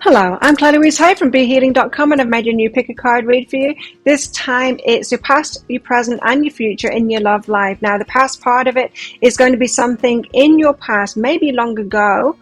Hello, I'm Claire Louise Hay from BeHealing.com, and I've made a new pick a card read for you. This time it's your past, your present and your future in your love life. Now the past part of it is going to be something in your past, maybe long ago,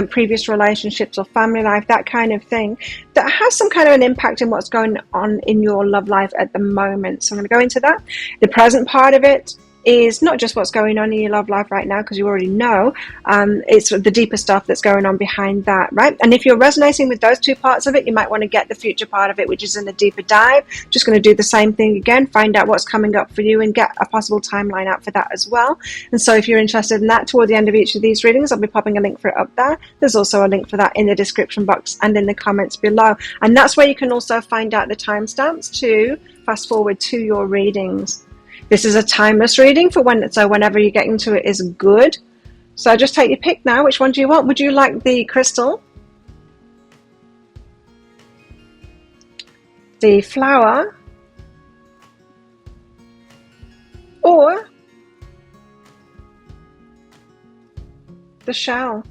previous relationships or family life, that kind of thing, that has some kind of an impact in what's going on in your love life at the moment. So I'm going to go into that. The present part of it is not just what's going on in your love life right now, because you already know, it's the deeper stuff that's going on behind that, right? And if you're resonating with those two parts of it, you might want to get the future part of it, which is in a deeper dive. Just going to do the same thing again, find out what's coming up for you and get a possible timeline out for that as well. And so if you're interested in that, toward the end of each of these readings, I'll be popping a link for it up there. There's also a link for that in the description box and in the comments below. And that's where you can also find out the timestamps to fast forward to your readings. This is a timeless reading for whenever you get into it is good. So just take your pick now. Which one do you want? Would you like the crystal, the flower, or the shell?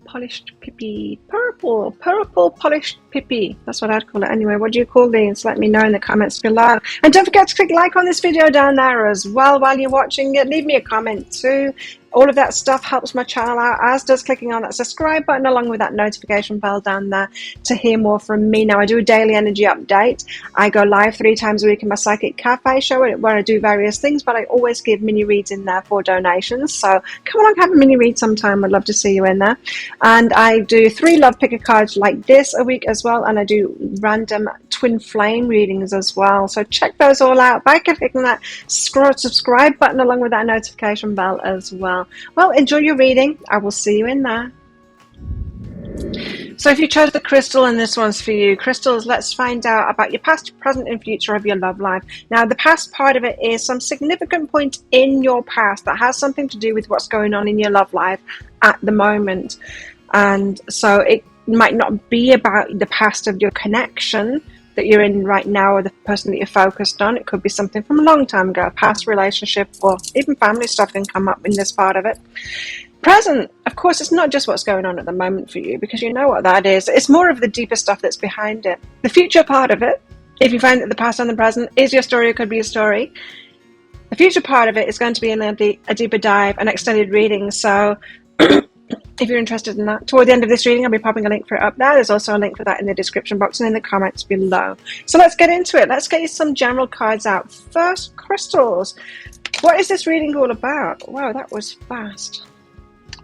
Polished pippy, purple polished pippy. That's what I'd call it anyway. What do you call these? Let me know in the comments below. And don't forget to click like on this video down there as well while you're watching it. Leave me a comment too. All of that stuff helps my channel out, as does clicking on that subscribe button along with that notification bell down there to hear more from me. Now, I do a daily energy update. I go live 3 times a week in my Psychic Cafe show where I do various things, but I always give mini reads in there for donations. So come along, have a mini read sometime. I'd love to see you in there. And I do 3 love picker cards like this a week as well, and I do random twin flame readings as well. So check those all out by clicking that subscribe button along with that notification bell as well. Well, enjoy your reading. I will see you in there. So if you chose the crystal and this one's for you, crystals, let's find out about your past, present and future of your love life. Now the past part of it is some significant point in your past that has something to do with what's going on in your love life at the moment. And so it might not be about the past of your connection that you're in right now or the person that you're focused on. It could be something from a long time ago, a past relationship, or even family stuff can come up in this part of it. Present, of course, it's not just what's going on at the moment for you, because you know what that is. It's more of the deeper stuff that's behind it. The future part of it, if you find that the past and the present is your story, it could be a story. The future part of it is going to be in a deeper dive, an extended reading. So if you're interested in that, toward the end of this reading, I'll be popping a link for it up there. There's also a link for that in the description box and in the comments below. So let's get into it. Let's get you some general cards out. First, crystals. What is this reading all about? Wow, that was fast.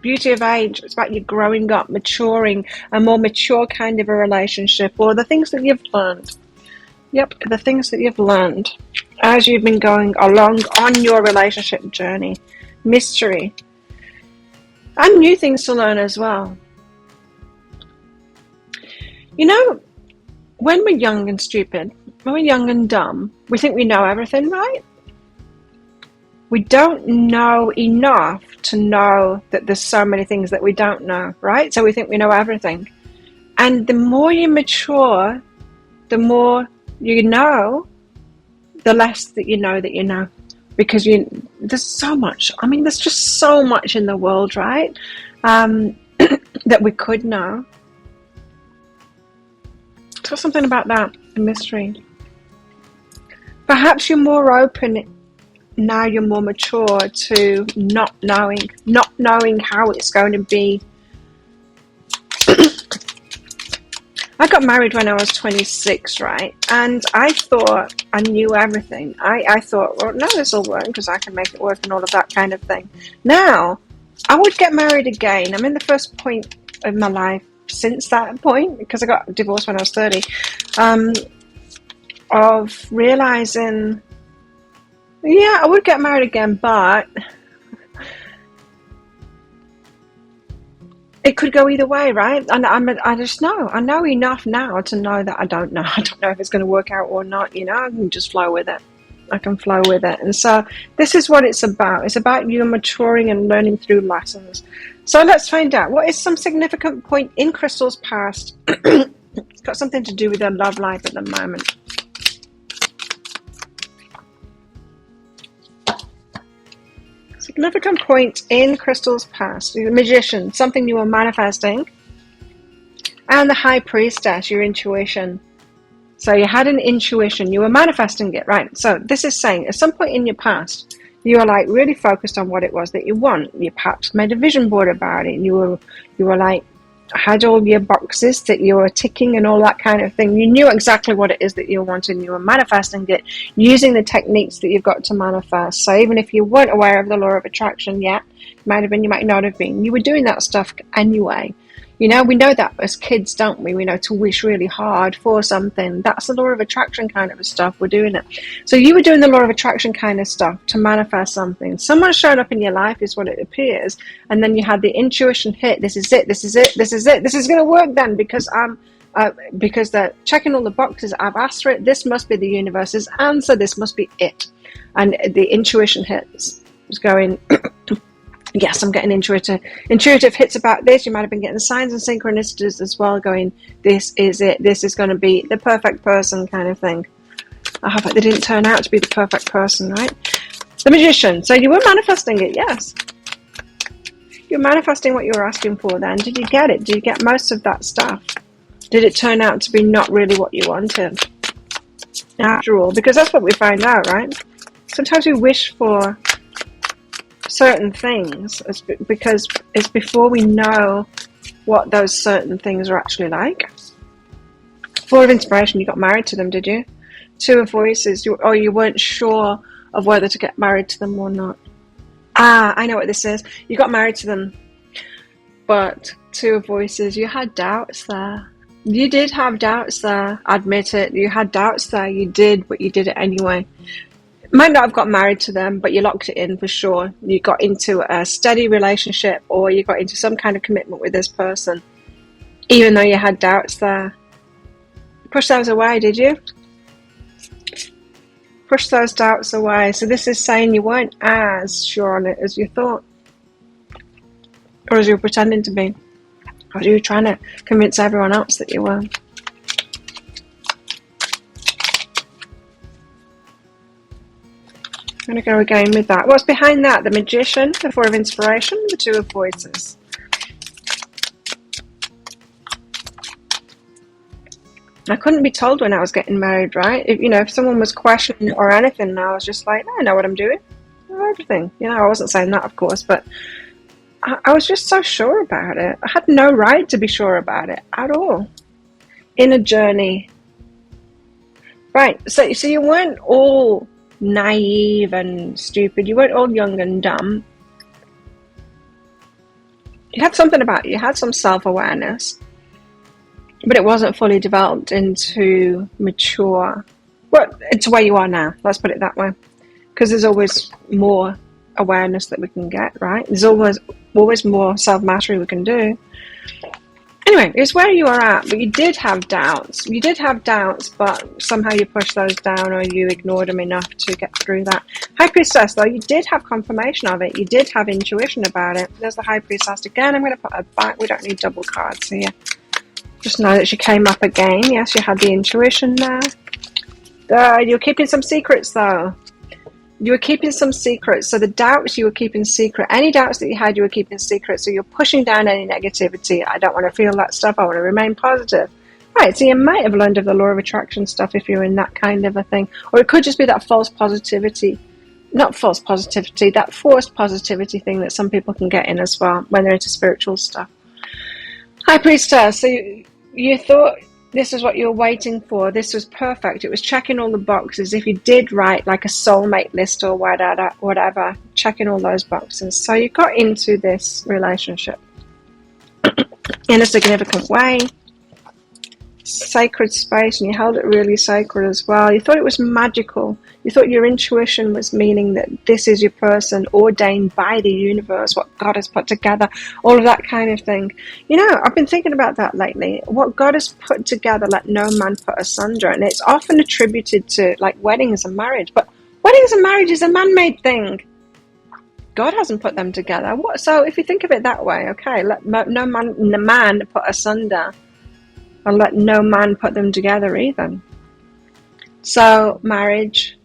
Beauty of age. It's about you growing up, maturing, a more mature kind of a relationship, or the things that you've learned. Yep, the things that you've learned as you've been going along on your relationship journey. Mystery. And new things to learn as well. You know, when we're young and stupid, when we're young and dumb, we think we know everything, right? We don't know enough to know that there's so many things that we don't know, right? So we think we know everything. And the more you mature, the more you know, the less that you know that you know. Because there's so much, I mean, there's just so much in the world, right? That we could know. So something about that, the mystery. Perhaps you're more open now, you're more mature to not knowing how it's going to be. I got married when I was 26, right? And I thought I knew everything. I thought, well, no, this will work because I can make it work and all of that kind of thing. Now, I would get married again. I'm in the first point of my life since that point, because I got divorced when I was 30, of realizing, yeah, I would get married again, but it could go either way, right? And I just know. I know enough now to know that I don't know. I don't know if it's going to work out or not. You know, I can just flow with it. I can flow with it. And so this is what it's about. It's about you maturing and learning through lessons. So let's find out. What is some significant point in Crystal's past? It's got something to do with her love life at the moment. Significant point in Crystal's past. The Magician, something you were manifesting. And the high priestess, your intuition. So you had an intuition, you were manifesting it, right? So this is saying at some point in your past, you were like really focused on what it was that you want. You perhaps made a vision board about it. You were like, had all your boxes that you were ticking and all that kind of thing. You knew exactly what it is that you wanted. You were manifesting it using the techniques that you've got to manifest. So even if you weren't aware of the law of attraction yet, might have been, you might not have been, you were doing that stuff anyway. You know, we know that as kids, don't we? We know to wish really hard for something. That's the law of attraction kind of stuff. We're doing it. So you were doing the law of attraction kind of stuff to manifest something. Someone's shown up in your life is what it appears. And then you had the intuition hit. This is it. This is it. This is it. This is going to work then because because they're checking all the boxes. I've asked for it. This must be the universe's answer. This must be it. And the intuition hits. It's going... Yes, I'm getting intuitive hits about this. You might have been getting signs and synchronicities as well, going, this is it. This is going to be the perfect person kind of thing. I hope they didn't turn out to be the perfect person, right? The magician. So you were manifesting it, yes. You're manifesting what you were asking for then. Did you get it? Did you get most of that stuff? Did it turn out to be not really what you wanted? After all, because that's what we find out, right? Sometimes we wish for certain things because it's before we know what those certain things are actually like. Four of inspiration, you got married to them, did you? Two of voices, you weren't sure of whether to get married to them or not. I know what this is. You got married to them, but two of voices, you had doubts there. You did have doubts there, admit it. You had doubts there, you did, but you did it anyway. Might not have got married to them, but you locked it in for sure. You got into a steady relationship or you got into some kind of commitment with this person, even though you had doubts there. Push those away, did you? Push those doubts away. So this is saying you weren't as sure on it as you thought. Or as you were pretending to be. Or you were trying to convince everyone else that you were. I'm going to go again with that. What's behind that? The magician, the four of inspiration, the two of voices. I couldn't be told when I was getting married, right? If someone was questioning or anything, I was just like, I know what I'm doing. I know everything. I wasn't saying that, of course, but I was just so sure about it. I had no right to be sure about it at all. In a journey. Right, so you weren't all naive and stupid. You weren't all young and dumb. You had something about you. You had some self-awareness, but it wasn't fully developed into mature. Well, it's where you are now. Let's put it that way. Because there's always more awareness that we can get, right? There's always more self-mastery we can do. Anyway, it's where you are at, but you did have doubts. You did have doubts, but somehow you pushed those down or you ignored them enough to get through that. High Priestess, though, you did have confirmation of it. You did have intuition about it. There's the High Priestess again. I'm going to put her back. We don't need double cards here. Just know that she came up again. Yes, you had the intuition there. You're keeping some secrets, though. You were keeping some secrets. So the doubts you were keeping secret. Any doubts that you had, you were keeping secret. So you're pushing down any negativity. I don't want to feel that stuff. I want to remain positive. Right, so you might have learned of the law of attraction stuff if you're in that kind of a thing. Or it could just be that false positivity. Not false positivity, that forced positivity thing that some people can get in as well when they're into spiritual stuff. High Priestess, so you thought this is what you were waiting for. This was perfect. It was checking all the boxes. If you did write like a soulmate list or whatever, checking all those boxes. So you got into this relationship in a significant way. Sacred space, and you held it really sacred as well. You thought it was magical. You thought your intuition was meaning that this is your person ordained by the universe, what God has put together, all of that kind of thing. I've been thinking about that lately. What God has put together, let no man put asunder. And it's often attributed to like weddings and marriage, but weddings and marriage is a man-made thing. God hasn't put them together. So if you think of it that way, okay, let no man put asunder. And let no man put them together either. So, marriage,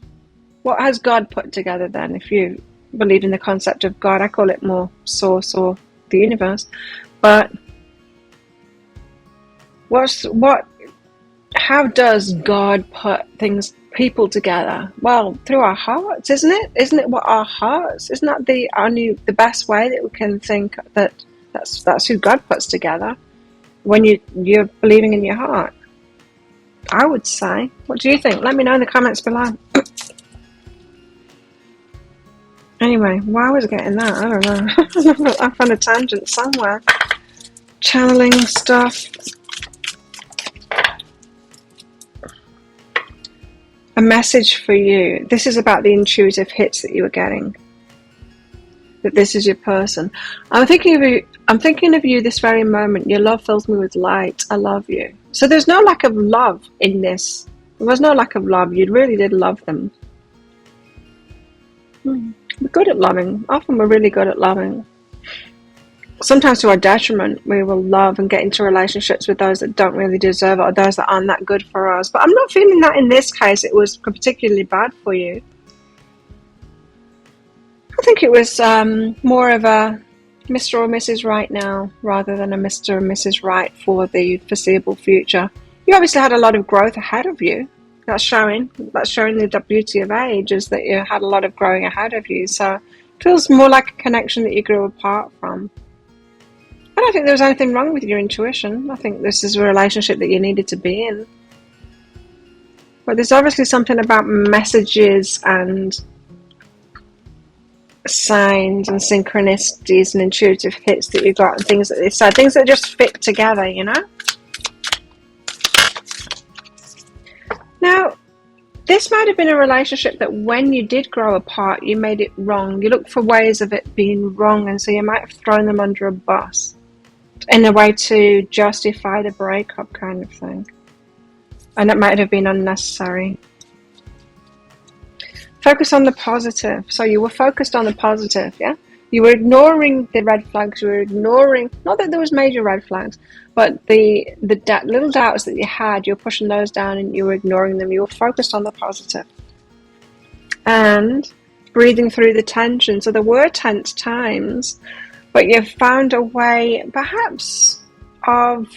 what has God put together then? If you believe in the concept of God, I call it more source or the universe. But How does God put people together? Well, through our hearts, isn't it? Isn't it what our hearts? Isn't that the best way that we can think that's who God puts together? When you're believing in your heart, I would say. What do you think? Let me know in the comments below. Anyway, why was I getting that? I don't know. I found a tangent somewhere. Channeling stuff. A message for you. This is about the intuitive hits that you were getting. That this is your person. I'm thinking of you this very moment. Your love fills me with light. I love you. So there's no lack of love in this. There was no lack of love. You really did love them. We're good at loving. Often we're really good at loving. Sometimes to our detriment, we will love and get into relationships with those that don't really deserve it, or those that aren't that good for us. But I'm not feeling that in this case. It was particularly bad for you. I think it was more of a Mr. or Mrs. Right now, rather than a Mr. and Mrs. Right for the foreseeable future. You obviously had a lot of growth ahead of you. That's showing the beauty of age, is that you had a lot of growing ahead of you. So it feels more like a connection that you grew apart from. I don't think there was anything wrong with your intuition. I think this is a relationship that you needed to be in. But there's obviously something about messages and signs and synchronicities and intuitive hits that you got, and things that they said, things that just fit together, you know? Now, this might have been a relationship that when you did grow apart, you made it wrong. You looked for ways of it being wrong, and so you might have thrown them under a bus in a way to justify the breakup kind of thing. And it might have been unnecessary. Focus on the positive. So you were focused on the positive, yeah? You were ignoring the red flags. You were ignoring, not that there was major red flags, but the little doubts that you had, you were pushing those down and you were ignoring them. You were focused on the positive. And breathing through the tension. So there were tense times, but you found a way, perhaps, of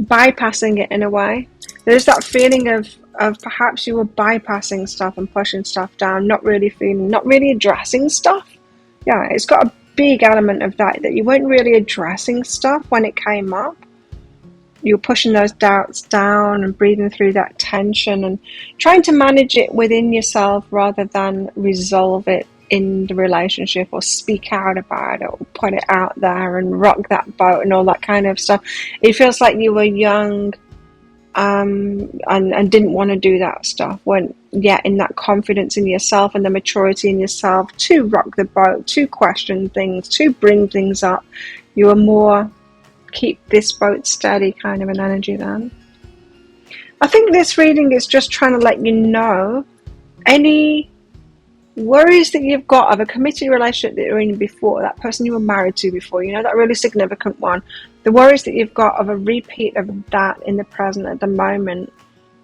bypassing it in a way. There's that feeling of perhaps you were bypassing stuff and pushing stuff down, not really addressing stuff. Yeah, it's got a big element of that you weren't really addressing stuff when it came up. You were pushing those doubts down and breathing through that tension and trying to manage it within yourself rather than resolve it in the relationship or speak out about it or put it out there and rock that boat and all that kind of stuff. It feels like you were young and didn't want to do that stuff, weren't yet in that confidence in yourself and the maturity in yourself to rock the boat, to question things, to bring things up. You were more keep this boat steady kind of an energy then. I think this reading is just trying to let you know any worries that you've got of a committed relationship that you're in before, that person you were married to before, you know, that really significant one. The worries that you've got of a repeat of that in the present at the moment.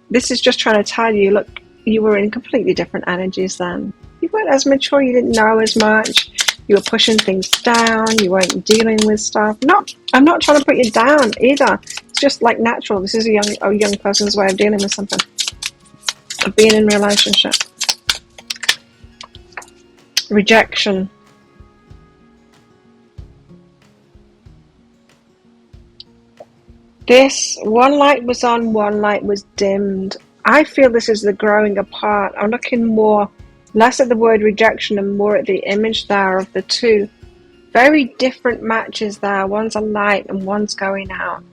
This is just trying to tell you, look, you were in completely different energies then. You weren't as mature, you didn't know as much. You were pushing things down, you weren't dealing with stuff. I'm not trying to put you down either. It's just like natural. This is a young person's way of dealing with something, of being in a relationship. Rejection. This, one light was on, one light was dimmed. I feel this is the growing apart. I'm looking less at the word rejection and more at the image there of the two. Very different matches there. One's a light and one's going out.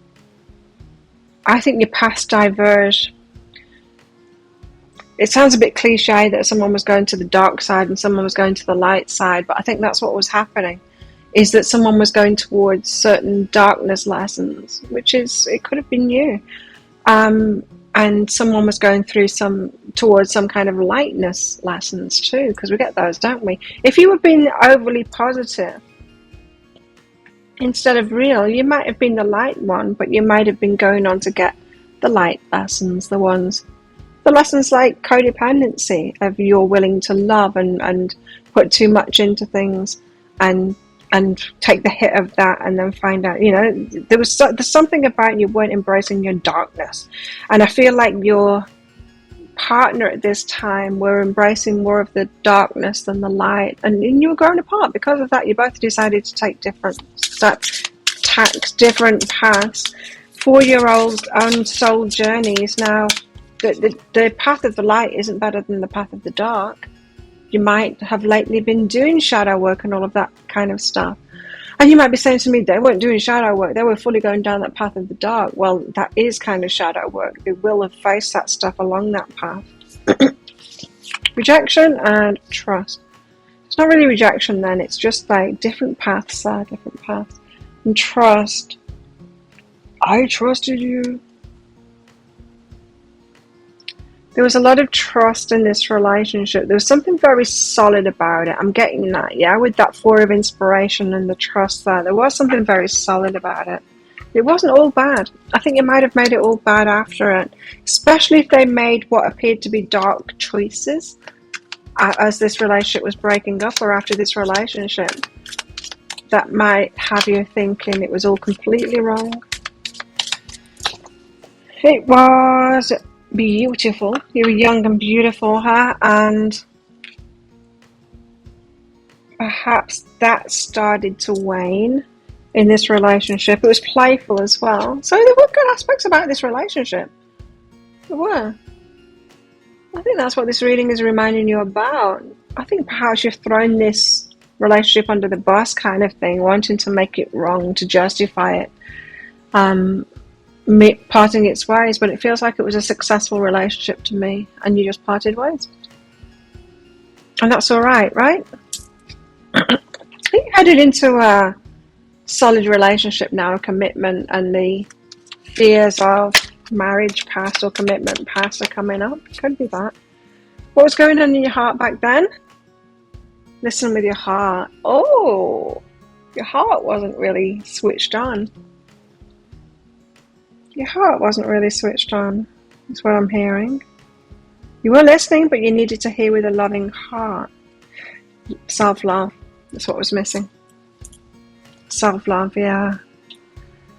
I think your paths diverge. It sounds a bit cliche that someone was going to the dark side and someone was going to the light side, but I think that's what was happening, is that someone was going towards certain darkness lessons, it could have been you. And someone was going towards some kind of lightness lessons too, because we get those, don't we? If you were being overly positive instead of real, you might have been the light one, but you might have been going on to get the light lessons, the lessons like codependency, of you're willing to love and put too much into things and and take the hit of that, and then find out, there's something about you weren't embracing your darkness. And I feel like your partner at this time were embracing more of the darkness than the light, and you were growing apart because of that. You both decided to take different paths, 4-year-old unsold journeys. Now the path of the light isn't better than the path of the dark. You might have lately been doing shadow work and all of that kind of stuff. And you might be saying to me, they weren't doing shadow work. They were fully going down that path of the dark. Well, that is kind of shadow work. They will have faced that stuff along that path. Rejection and trust. It's not really rejection then. It's just like different paths. And trust. I trusted you. There was a lot of trust in this relationship. There was something very solid about it. I'm getting that, yeah, with that 4 of inspiration and the trust there. There was something very solid about it. It wasn't all bad. I think you might have made it all bad after it, especially if they made what appeared to be dark choices as this relationship was breaking up, or after this relationship. That might have you thinking it was all completely wrong. It was beautiful. You were young and beautiful, and perhaps that started to wane in this relationship. It was playful as well. So there were good aspects about this relationship. There were. I think that's what this reading is reminding you about. I think perhaps you've thrown this relationship under the bus kind of thing, wanting to make it wrong, to justify it. Parting its ways, but it feels like it was a successful relationship to me, and you just parted ways, and that's all right, right? I think you're headed into a solid relationship now, a commitment, and the fears of marriage past or commitment past are coming up. Could be that. What was going on in your heart back then? Listen with your heart. Oh, your heart wasn't really switched on. Your heart wasn't really switched on. That's what I'm hearing. You were listening, but you needed to hear with a loving heart. Self-love. That's what was missing. Self-love, yeah.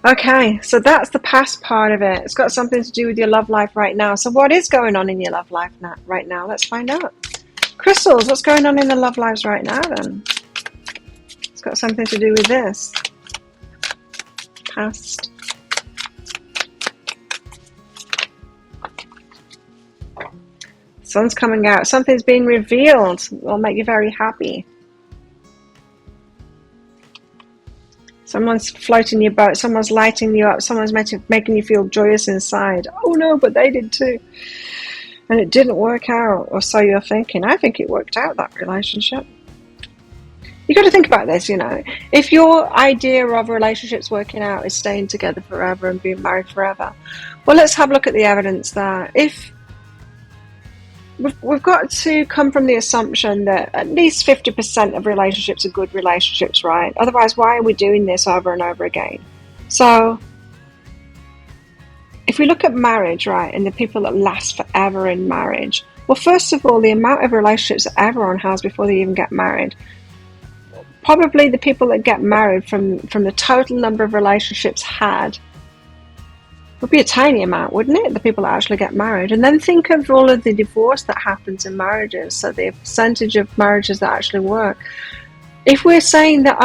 Okay, so that's the past part of it. It's got something to do with your love life right now. So what is going on in your love life right now? Let's find out. Crystals, what's going on in the love lives right now then? It's got something to do with this. Past. Sun's coming out. Something's being revealed. It'll make you very happy. Someone's floating your boat. Someone's lighting you up. Someone's making you feel joyous inside. Oh no, but they did too. And it didn't work out, or so you're thinking. I think it worked out, that relationship. You got to think about this, If your idea of relationships working out is staying together forever and being married forever, well, let's have a look at the evidence there. If we've got to come from the assumption that at least 50% of relationships are good relationships, right? Otherwise, why are we doing this over and over again? So if we look at marriage, right, and the people that last forever in marriage, well, first of all, the amount of relationships that everyone has before they even get married, probably the people that get married from the total number of relationships had would be a tiny amount, wouldn't it? The people that actually get married. And then think of all of the divorce that happens in marriages. So the percentage of marriages that actually work. If we're saying that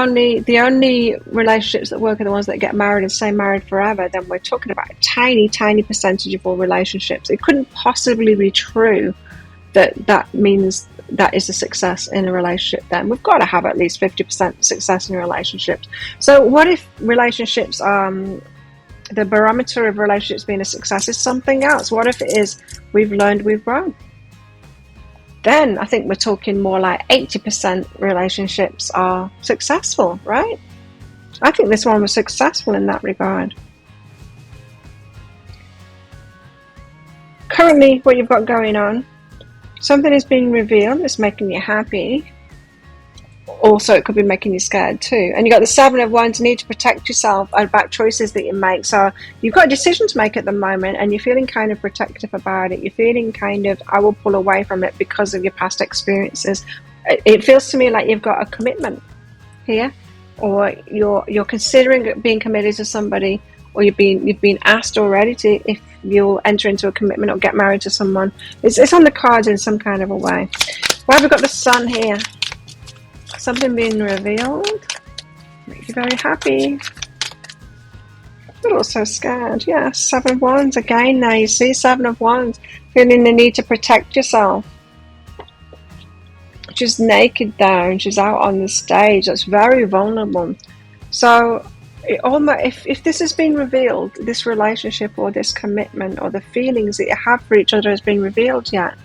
the only relationships that work are the ones that get married and stay married forever, then we're talking about a tiny, tiny percentage of all relationships. It couldn't possibly be true that means that is a success in a relationship then. We've got to have at least 50% success in relationships. So what if relationships the barometer of relationships being a success is something else? What if it is we've learned, we've grown? Then I think we're talking more like 80% relationships are successful, right? I think this one was successful in that regard. Currently, what you've got going on, something is being revealed that's making you happy. Also, it could be making you scared too. And you've got the 7 of Wands, need to protect yourself about choices that you make. So you've got a decision to make at the moment, and you're feeling kind of protective about it. You're feeling kind of, I will pull away from it because of your past experiences. It feels to me like you've got a commitment here. or you're considering being committed to somebody, or you've been asked already to if you'll enter into a commitment or get married to someone. It's on the cards in some kind of a way. Why have we got the Sun here? Something being revealed. Make you very happy. But also scared. Yeah, 7 of Wands again. Now you see 7 of Wands, feeling the need to protect yourself. She's naked there and she's out on the stage. That's very vulnerable. So if this has been revealed, this relationship or this commitment or the feelings that you have for each other has been revealed yet,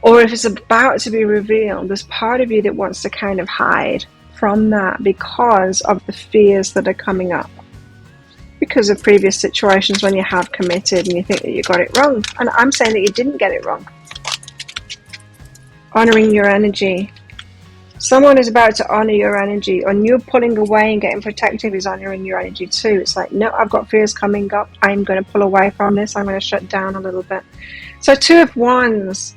or if it's about to be revealed, there's part of you that wants to kind of hide from that because of the fears that are coming up, because of previous situations when you have committed and you think that you got it wrong. And I'm saying that you didn't get it wrong. Honoring your energy. Someone is about to honor your energy, and you pulling away and getting protective is honoring your energy too. It's like, no, I've got fears coming up. I'm going to pull away from this. I'm going to shut down a little bit. So 2 of Wands,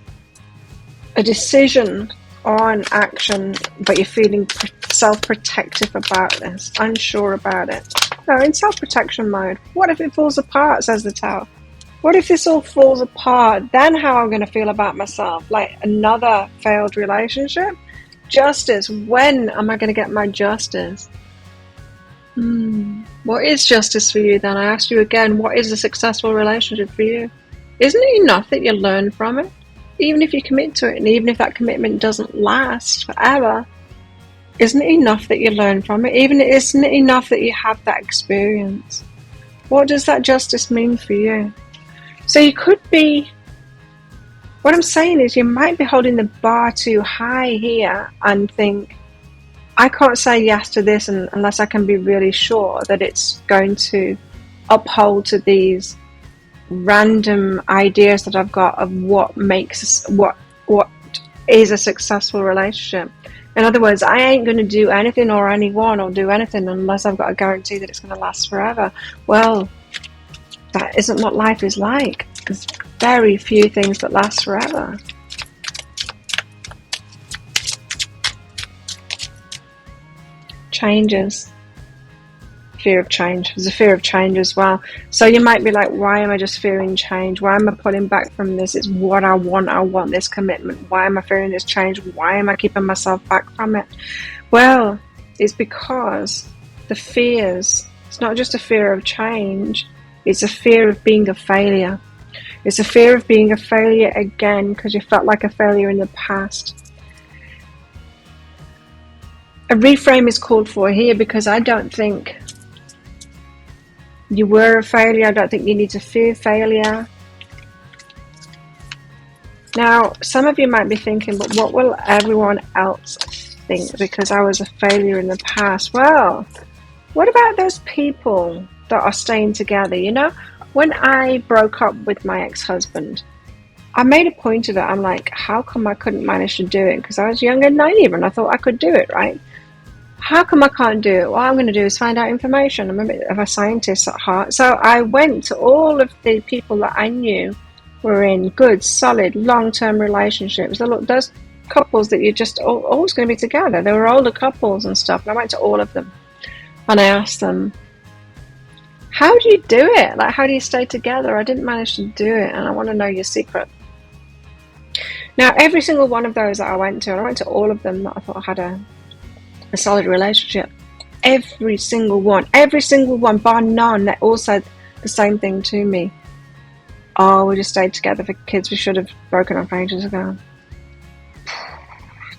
a decision on action, but you're feeling self-protective about this, unsure about it. No, in self-protection mode. What if it falls apart, says the Tower? What if this all falls apart? Then how am I going to feel about myself? Like another failed relationship? Justice. When am I going to get my justice? What is justice for you then? I ask you again, what is a successful relationship for you? Isn't it enough that you learn from it? Even if you commit to it, and even if that commitment doesn't last forever, isn't it enough that you learn from it? Isn't it enough that you have that experience? What does that justice mean for you? So you could be, what I'm saying is you might be holding the bar too high here and think, I can't say yes to this unless I can be really sure that it's going to uphold to these random ideas that I've got of what makes, what is a successful relationship. In other words, I ain't going to do anything or anyone or do anything unless I've got a guarantee that it's going to last forever. Well, that isn't what life is like. There's very few things that last forever. Changes. Fear of change. There's a fear of change as well. So you might be like, why am I just fearing change? Why am I pulling back from this? It's what I want. I want this commitment. Why am I fearing this change? Why am I keeping myself back from it? Well, it's because the fears, it's not just a fear of change, it's a fear of being a failure. It's a fear of being a failure again because you felt like a failure in the past. A reframe is called for here because I don't think you were a failure. I don't think you need to fear failure. Now, some of you might be thinking, but what will everyone else think because I was a failure in the past? Well, what about those people that are staying together? You know, when I broke up with my ex-husband, I made a point of it. I'm like, how come I couldn't manage to do it? Because I was young and naive and I thought I could do it, right? How come I can't do it? What I'm going to do is find out information. I'm a bit of a scientist at heart. So I went to all of the people that I knew were in good, solid, long-term relationships. Those couples that you're just always going to be together. They were older couples and stuff. And I went to all of them. And I asked them, how do you do it? Like, how do you stay together? I didn't manage to do it. And I want to know your secret. Now, every single one of those that I went to, and I went to all of them that I thought had a solid relationship. Every single one, bar none, they all said the same thing to me. Oh, we just stayed together for kids. We should have broken up ages ago.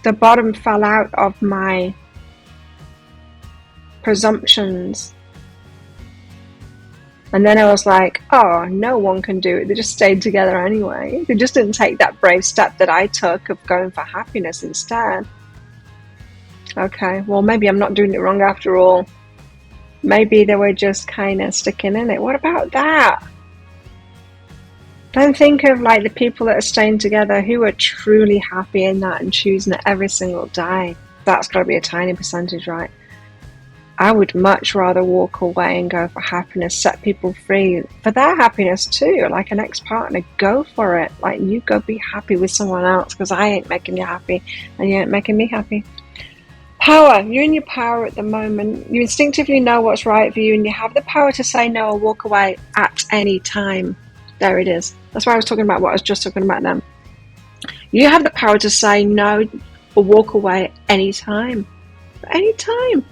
The bottom fell out of my presumptions. And then I was like, oh, no one can do it. They just stayed together anyway. They just didn't take that brave step that I took of going for happiness instead. Okay, well, maybe I'm not doing it wrong after all. Maybe they were just kind of sticking in it. What about that? Don't think of like the people that are staying together who are truly happy in that and choosing it every single day. That's got to be a tiny percentage, right? I would much rather walk away and go for happiness, set people free for their happiness too. Like an ex-partner, go for it. Like, you go be happy with someone else because I ain't making you happy and you ain't making me happy. Power. You're in your power at the moment. You instinctively know what's right for you, and you have the power to say no or walk away at any time. There it is. That's why I was talking about what I was just talking about then. You have the power to say no or walk away at any time. Any time.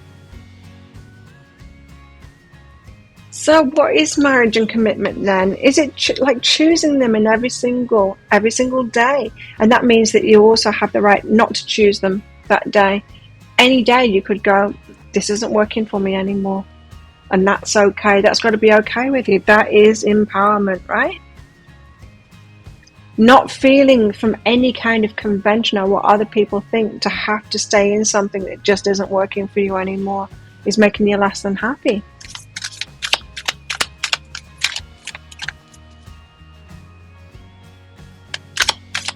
So what is marriage and commitment then? Is it like choosing them in every single day? And that means that you also have the right not to choose them that day. Any day you could go, this isn't working for me anymore. And that's okay. That's got to be okay with you. That is empowerment, right? Not feeling from any kind of convention or what other people think to have to stay in something that just isn't working for you anymore is making you less than happy.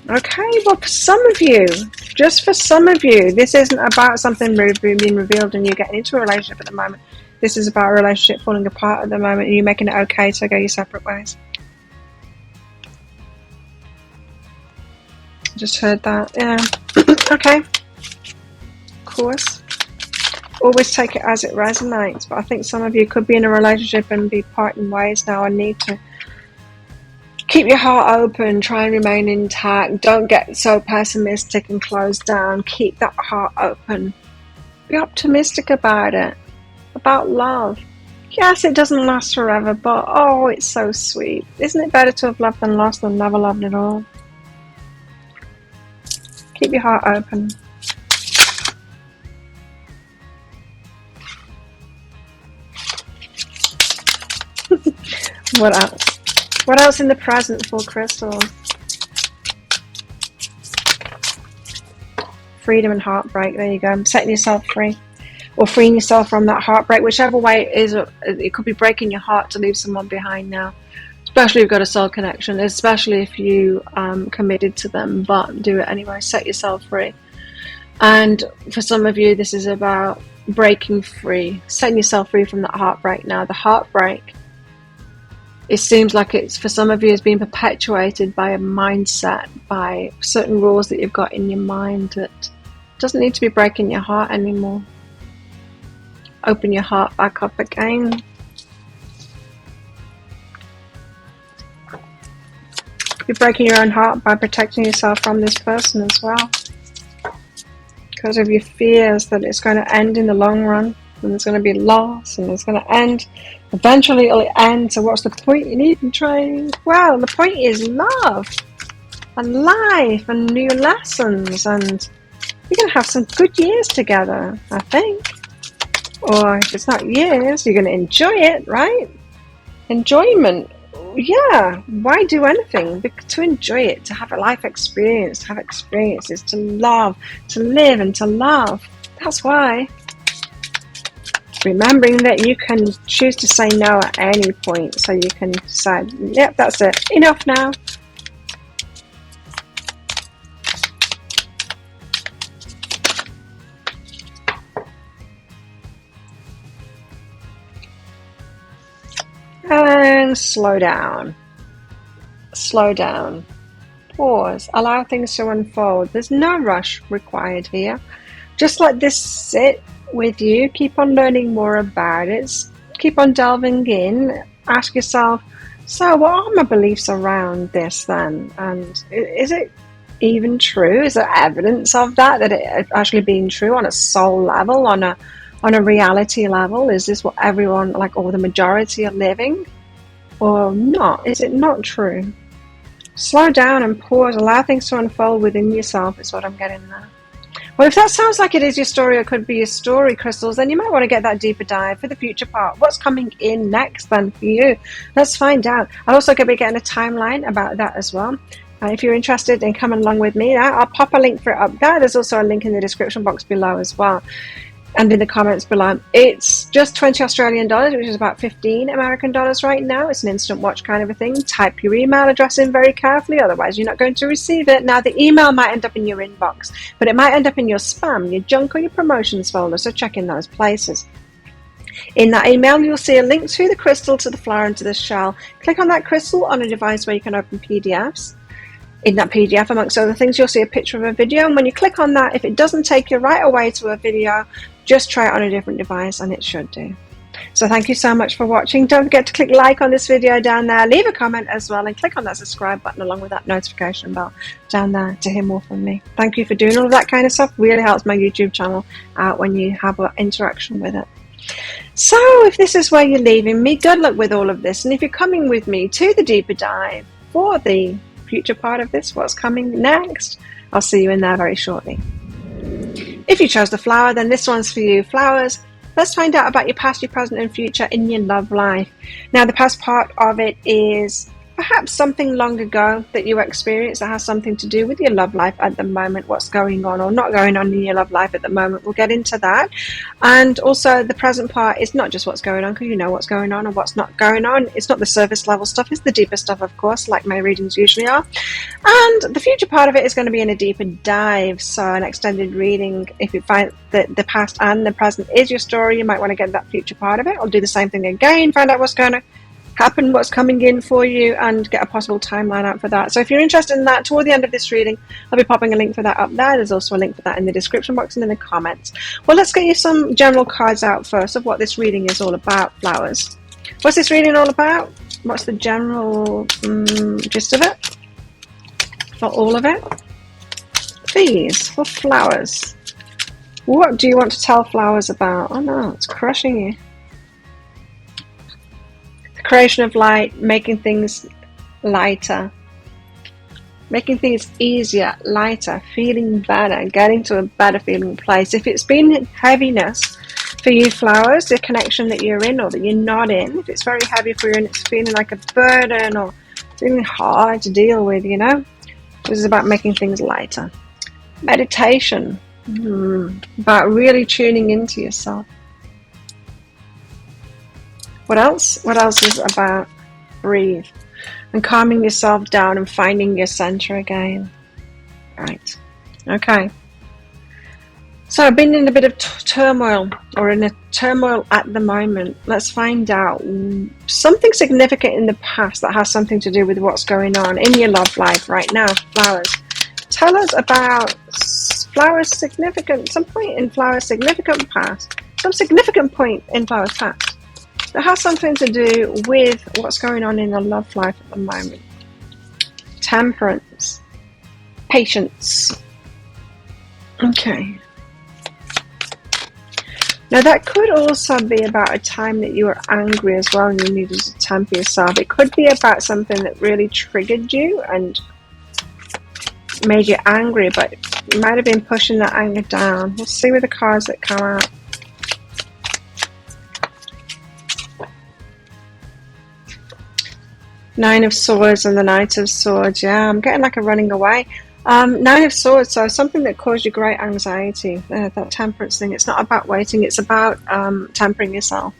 Okay, well, for some of you, just for some of you, this isn't about something being revealed and you getting into a relationship at the moment. This is about a relationship falling apart at the moment and you making it okay to go your separate ways. Just heard that, yeah. Okay. Of course. Always take it as it resonates, but I think some of you could be in a relationship and be parting ways now and need to keep your heart open, try and remain intact. Don't get so pessimistic and closed down. Keep that heart open. Be optimistic about it, about love. Yes, it doesn't last forever, but oh, it's so sweet. Isn't it better to have loved than lost than never loved at all? Keep your heart open. What else? What else in the present for crystals? Freedom and heartbreak. There you go. Setting yourself free. Or freeing yourself from that heartbreak. Whichever way it is, it could be breaking your heart to leave someone behind now. Especially if you've got a soul connection. Especially if you committed to them. But do it anyway. Set yourself free. And for some of you, this is about breaking free. Setting yourself free from that heartbreak now. The heartbreak, it seems like it's, for some of you, has been perpetuated by a mindset, by certain rules that you've got in your mind that doesn't need to be breaking your heart anymore. Open your heart back up again. You're breaking your own heart by protecting yourself from this person as well. Because of your fears that it's going to end in the long run, and there's going to be loss, and it's going to end. Eventually it'll end, so what's the point in even trying? Well, the point is love and life and new lessons, and you're going to have some good years together, I think. Or if it's not years, you're going to enjoy it, right? Enjoyment. Yeah, why do anything? To enjoy it, to have a life experience, to have experiences, to love, to live and to love. That's why. Remembering that you can choose to say no at any point, so you can decide, yep, that's it, enough now. And slow down. Slow down. Pause. Allow things to unfold. There's no rush required here. Just let this sit with you. Keep on learning more about it. Keep on delving in. Ask yourself, so what are my beliefs around this then? And is it even true? Is there evidence of that it actually being true on a soul level, on a reality level? Is this what everyone, like, or the majority are living? Or not? Is it not true? Slow down and pause. Allow things to unfold within yourself is what I'm getting there. Well, if that sounds like it is your story or could be your story, crystals, then you might want to get that deeper dive for the future part. What's coming in next then for you? Let's find out. I'll also be getting a timeline about that as well. If you're interested in coming along with me, I'll pop a link for it up there. There's also a link in the description box below as well, and in the comments below. It's just 20 Australian dollars, which is about 15 American dollars right now. It's an instant watch kind of a thing. Type your email address in very carefully, otherwise you're not going to receive it. Now, the email might end up in your inbox, but it might end up in your spam, your junk, or your promotions folder, so check in those places. In that email, you'll see a link to the crystal, to the flower, and to the shell. Click on that crystal on a device where you can open PDFs. in that PDF. Amongst other things, you'll see a picture of a video, and when you click on that, if it doesn't take you right away to a video, just try it on a different device and it should do. So thank you so much for watching. Don't forget to click like on this video down there, leave a comment as well, and click on that subscribe button along with that notification bell down there to hear more from me. Thank you for doing all of that kind of stuff. Really helps my YouTube channel out when you have an interaction with it. So if this is where you're leaving me, good luck with all of this. And if you're coming with me to the deeper dive for the future part of this, what's coming next, I'll see you in there very shortly. If you chose the flower, then this one's for you. Flowers, let's find out about your past, your present and future in your love life. Now the past part of it is perhaps something long ago that you experienced that has something to do with your love life at the moment, what's going on or not going on in your love life at the moment. We'll get into that. And also the present part is not just what's going on, because you know what's going on and what's not going on. It's not the surface level stuff, it's the deeper stuff, of course, like my readings usually are. And the future part of it is going to be in a deeper dive, so an extended reading. If you find that the past and the present is your story, you might want to get that future part of it. I'll do the same thing again, find out what's going to happen, what's coming in for you, and get a possible timeline out for that. So if you're interested in that, toward the end of this reading, I'll be popping a link for that up there. There's also a link for that in the description box and in the comments. Well, let's get you some general cards out first of what this reading is all about, flowers. What's this reading all about? What's the general gist of it? For all of it? Please, for flowers. What do you want to tell flowers about? Oh no, it's crushing you. Creation of light, making things lighter, making things easier, lighter, feeling better, getting to a better feeling place. If it's been heaviness for you, flowers, the connection that you're in or that you're not in, if it's very heavy for you and it's feeling like a burden or feeling hard to deal with, you know, this is about making things lighter. Meditation, about really tuning into yourself. What else? What else is about breathe and calming yourself down and finding your center again. Right. Okay. So I've been in a bit of turmoil, or in a turmoil at the moment. Let's find out something significant in the past that has something to do with what's going on in your love life right now. Flowers. Tell us about flowers significant, some point in flowers significant past, some significant point in flowers past that has something to do with what's going on in the love life at the moment. Temperance. Patience. Okay. Now that could also be about a time that you were angry as well and you needed to temper yourself. It could be about something that really triggered you and made you angry, but you might have been pushing that anger down. We'll see with the cards that come out. Nine of Swords and the Knight of Swords. Yeah, I'm getting like a running away. Nine of Swords, so something that caused you great anxiety. That temperance thing. It's not about waiting, it's about tempering yourself.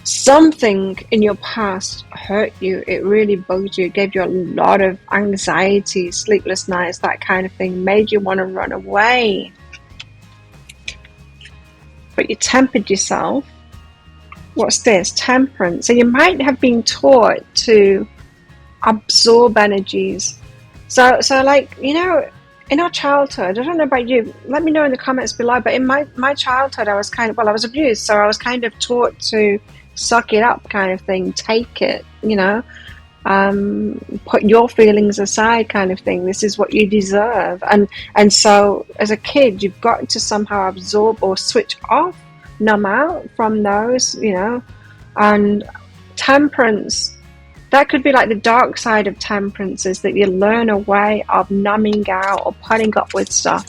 Something in your past hurt you. It really bugged you. It gave you a lot of anxiety, sleepless nights, that kind of thing. Made you want to run away. But you tempered yourself. What's this? Temperance. So you might have been taught to absorb energies. So like, you know, in our childhood, I don't know about you, let me know in the comments below, but in my childhood, I was kind of, well, I was abused, so I was kind of taught to suck it up kind of thing, take it, you know, put your feelings aside kind of thing. This is what you deserve. And so as a kid, you've got to somehow absorb or switch off, numb out from those, you know. And temperance, that could be like the dark side of temperance, is that you learn a way of numbing out or putting up with stuff,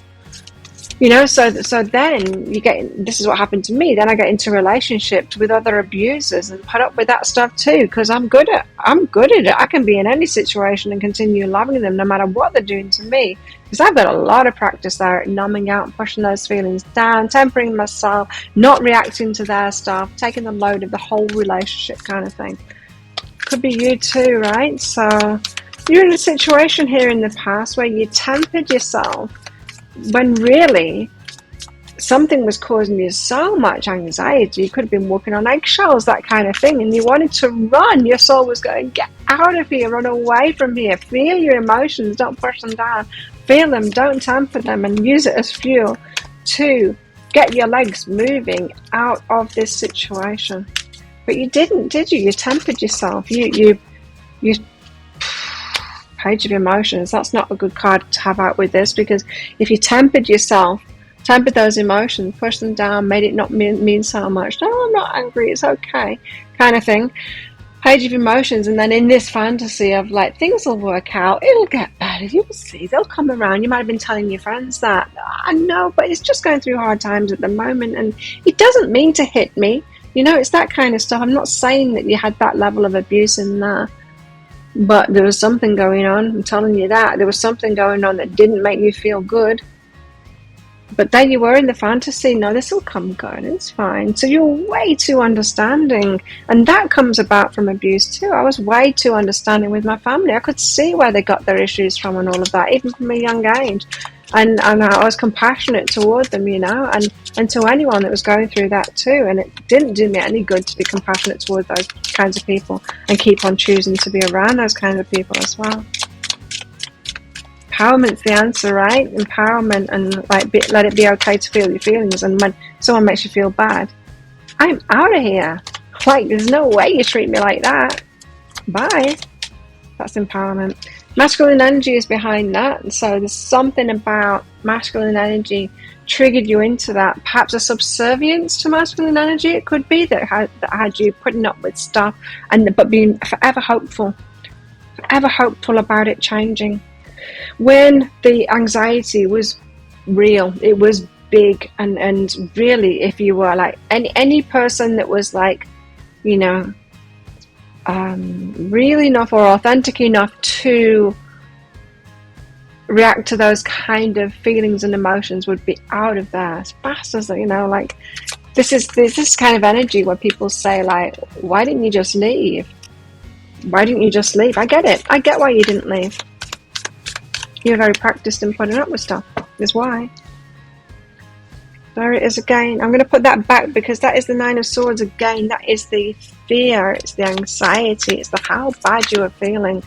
you know. So then you get, this is what happened to me, then I get into relationships with other abusers and put up with that stuff too, because I'm good at it. I can be in any situation and continue loving them no matter what they're doing to me, because I've got a lot of practice there at numbing out and pushing those feelings down, tempering myself, not reacting to their stuff, taking the load of the whole relationship kind of thing. Could be you too, right? So you're in a situation here in the past where you tempered yourself when really something was causing you so much anxiety. You could have been walking on eggshells, that kind of thing, and you wanted to run. Your soul was going, get out of here, run away from here. Feel your emotions, don't push them down. Feel them, don't tamper them, and use it as fuel to get your legs moving out of this situation. But you didn't, did you? You tempered yourself. You Page of Emotions. That's not a good card to have out with this, because if you tempered yourself, tempered those emotions, pushed them down, made it not mean so much. No, I'm not angry, it's okay, kind of thing. Page of Emotions, and then in this fantasy of like, things will work out, it'll get better, you'll see, they'll come around. You might have been telling your friends that. I know, but it's just going through hard times at the moment, and it doesn't mean to hit me. You know, it's that kind of stuff. I'm not saying that you had that level of abuse in there, but there was something going on. I'm telling you that. There was something going on that didn't make you feel good. But then you were in the fantasy, no, this will come good, it's fine. So you're way too understanding. And that comes about from abuse too. I was way too understanding with my family. I could see where they got their issues from and all of that, even from a young age. And I was compassionate toward them, you know, and to anyone that was going through that too. And it didn't do me any good to be compassionate toward those kinds of people and keep on choosing to be around those kinds of people as well. Empowerment's the answer, right? Empowerment, and like let it be okay to feel your feelings. And when someone makes you feel bad, I'm out of here. Like, there's no way you treat me like that. Bye. That's empowerment. Masculine energy is behind that, and so there's something about masculine energy triggered you into that. Perhaps a subservience to masculine energy. It could be that had you putting up with stuff, but being forever hopeful about it changing. When the anxiety was real, it was big, and really, if you were like any person that was like, you know, real enough or authentic enough to react to those kind of feelings and emotions would be out of there as fast as, you know, like this kind of energy where people say like, why didn't you just leave? Why didn't you just leave? I get it. I get why you didn't leave. You're very practiced in putting up with stuff, is why. There it is again. I'm going to put that back, because that is the Nine of Swords again. That is the fear, it's the anxiety, it's the how bad you are feeling.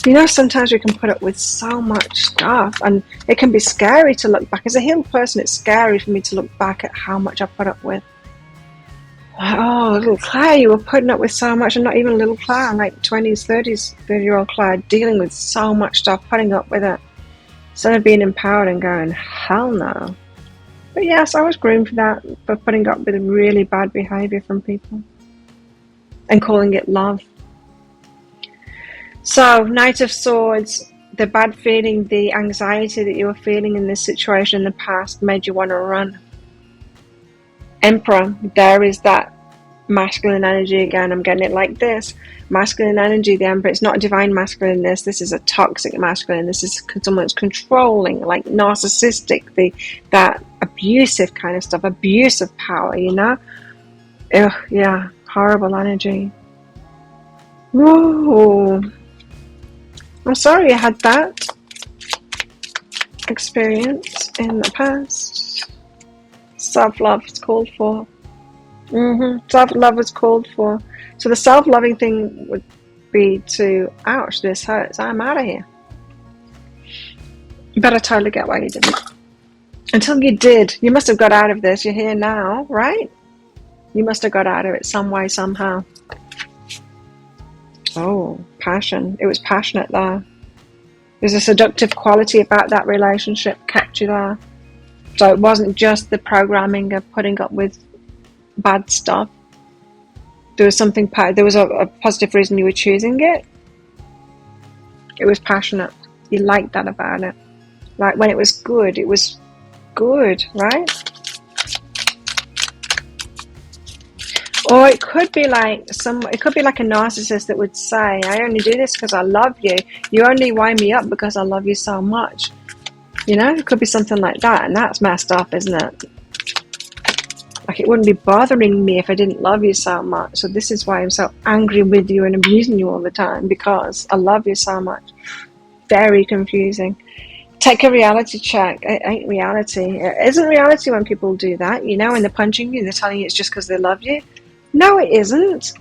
You know, sometimes we can put up with so much stuff, and it can be scary to look back. As a healed person, it's scary for me to look back at how much I put up with. Oh, little Claire, you were putting up with so much, and not even little Claire. I'm like 20s, 30s, 30-year-old Claire, dealing with so much stuff, putting up with it. Instead of being empowered and going, hell no. But yes, I was groomed for that, for putting up with really bad behavior from people and calling it love. So, Knight of Swords, the bad feeling, the anxiety that you were feeling in this situation in the past made you want to run. Emperor, there is that masculine energy again. I'm getting it like this. Masculine energy, the Emperor. It's not divine masculine, this is a toxic masculine. This is someone that's controlling, like narcissistic, that abusive kind of stuff, abusive power, you know? Ugh, yeah, horrible energy. Whoa. I'm sorry you had that experience in the past. Self-love is called for. Self-love is called for. So the self-loving thing would be to, ouch, this hurts, I'm out of here. But I totally get why you didn't. Until you did, you must have got out of this. You're here now, right? You must have got out of it some way, somehow. Oh, passion. It was passionate there. There's a seductive quality about that relationship, kept you there. So it wasn't just the programming of putting up with bad stuff. There was something, there was a positive reason you were choosing it. It was passionate. You liked that about it. Like when it was good, right? Or it could be like a narcissist that would say, I only do this because I love you. You only wind me up because I love you so much. You know, it could be something like that, and that's messed up, isn't it? Like, it wouldn't be bothering me if I didn't love you so much. So this is why I'm so angry with you and abusing you all the time, because I love you so much. Very confusing. Take a reality check. It ain't reality. It isn't reality when people do that. You know, when they're punching you, they're telling you it's just because they love you. No, it isn't.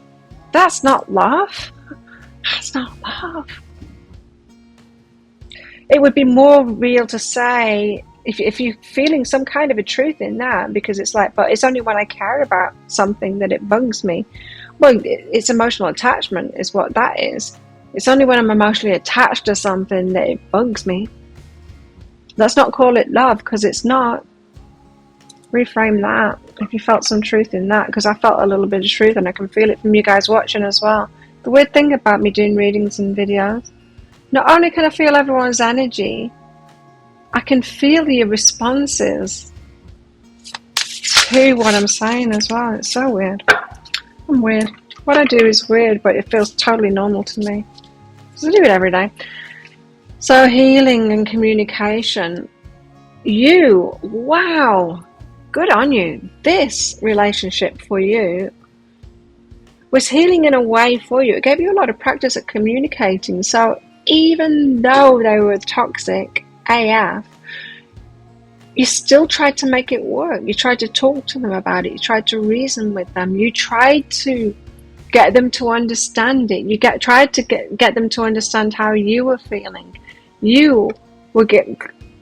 That's not love. That's not love. It would be more real to say, if you're feeling some kind of a truth in that, because it's like, but it's only when I care about something that it bugs me. Well, it's emotional attachment is what that is. It's only when I'm emotionally attached to something that it bugs me. Let's not call it love, because it's not. Reframe that if you felt some truth in that, because I felt a little bit of truth, and I can feel it from you guys watching as well. The weird thing about me doing readings and videos, not only can I feel everyone's energy, I can feel your responses to what I'm saying as well. It's so weird. I'm weird. What I do is weird, but it feels totally normal to me, because I do it every day. So healing and communication. Wow, good on you. This relationship for you was healing in a way for you. It gave you a lot of practice at communicating. So even though they were toxic AF, you still tried to make it work. You tried to talk to them about it. You tried to reason with them. You tried to get them to understand it. You tried to get them to understand how you were feeling. You were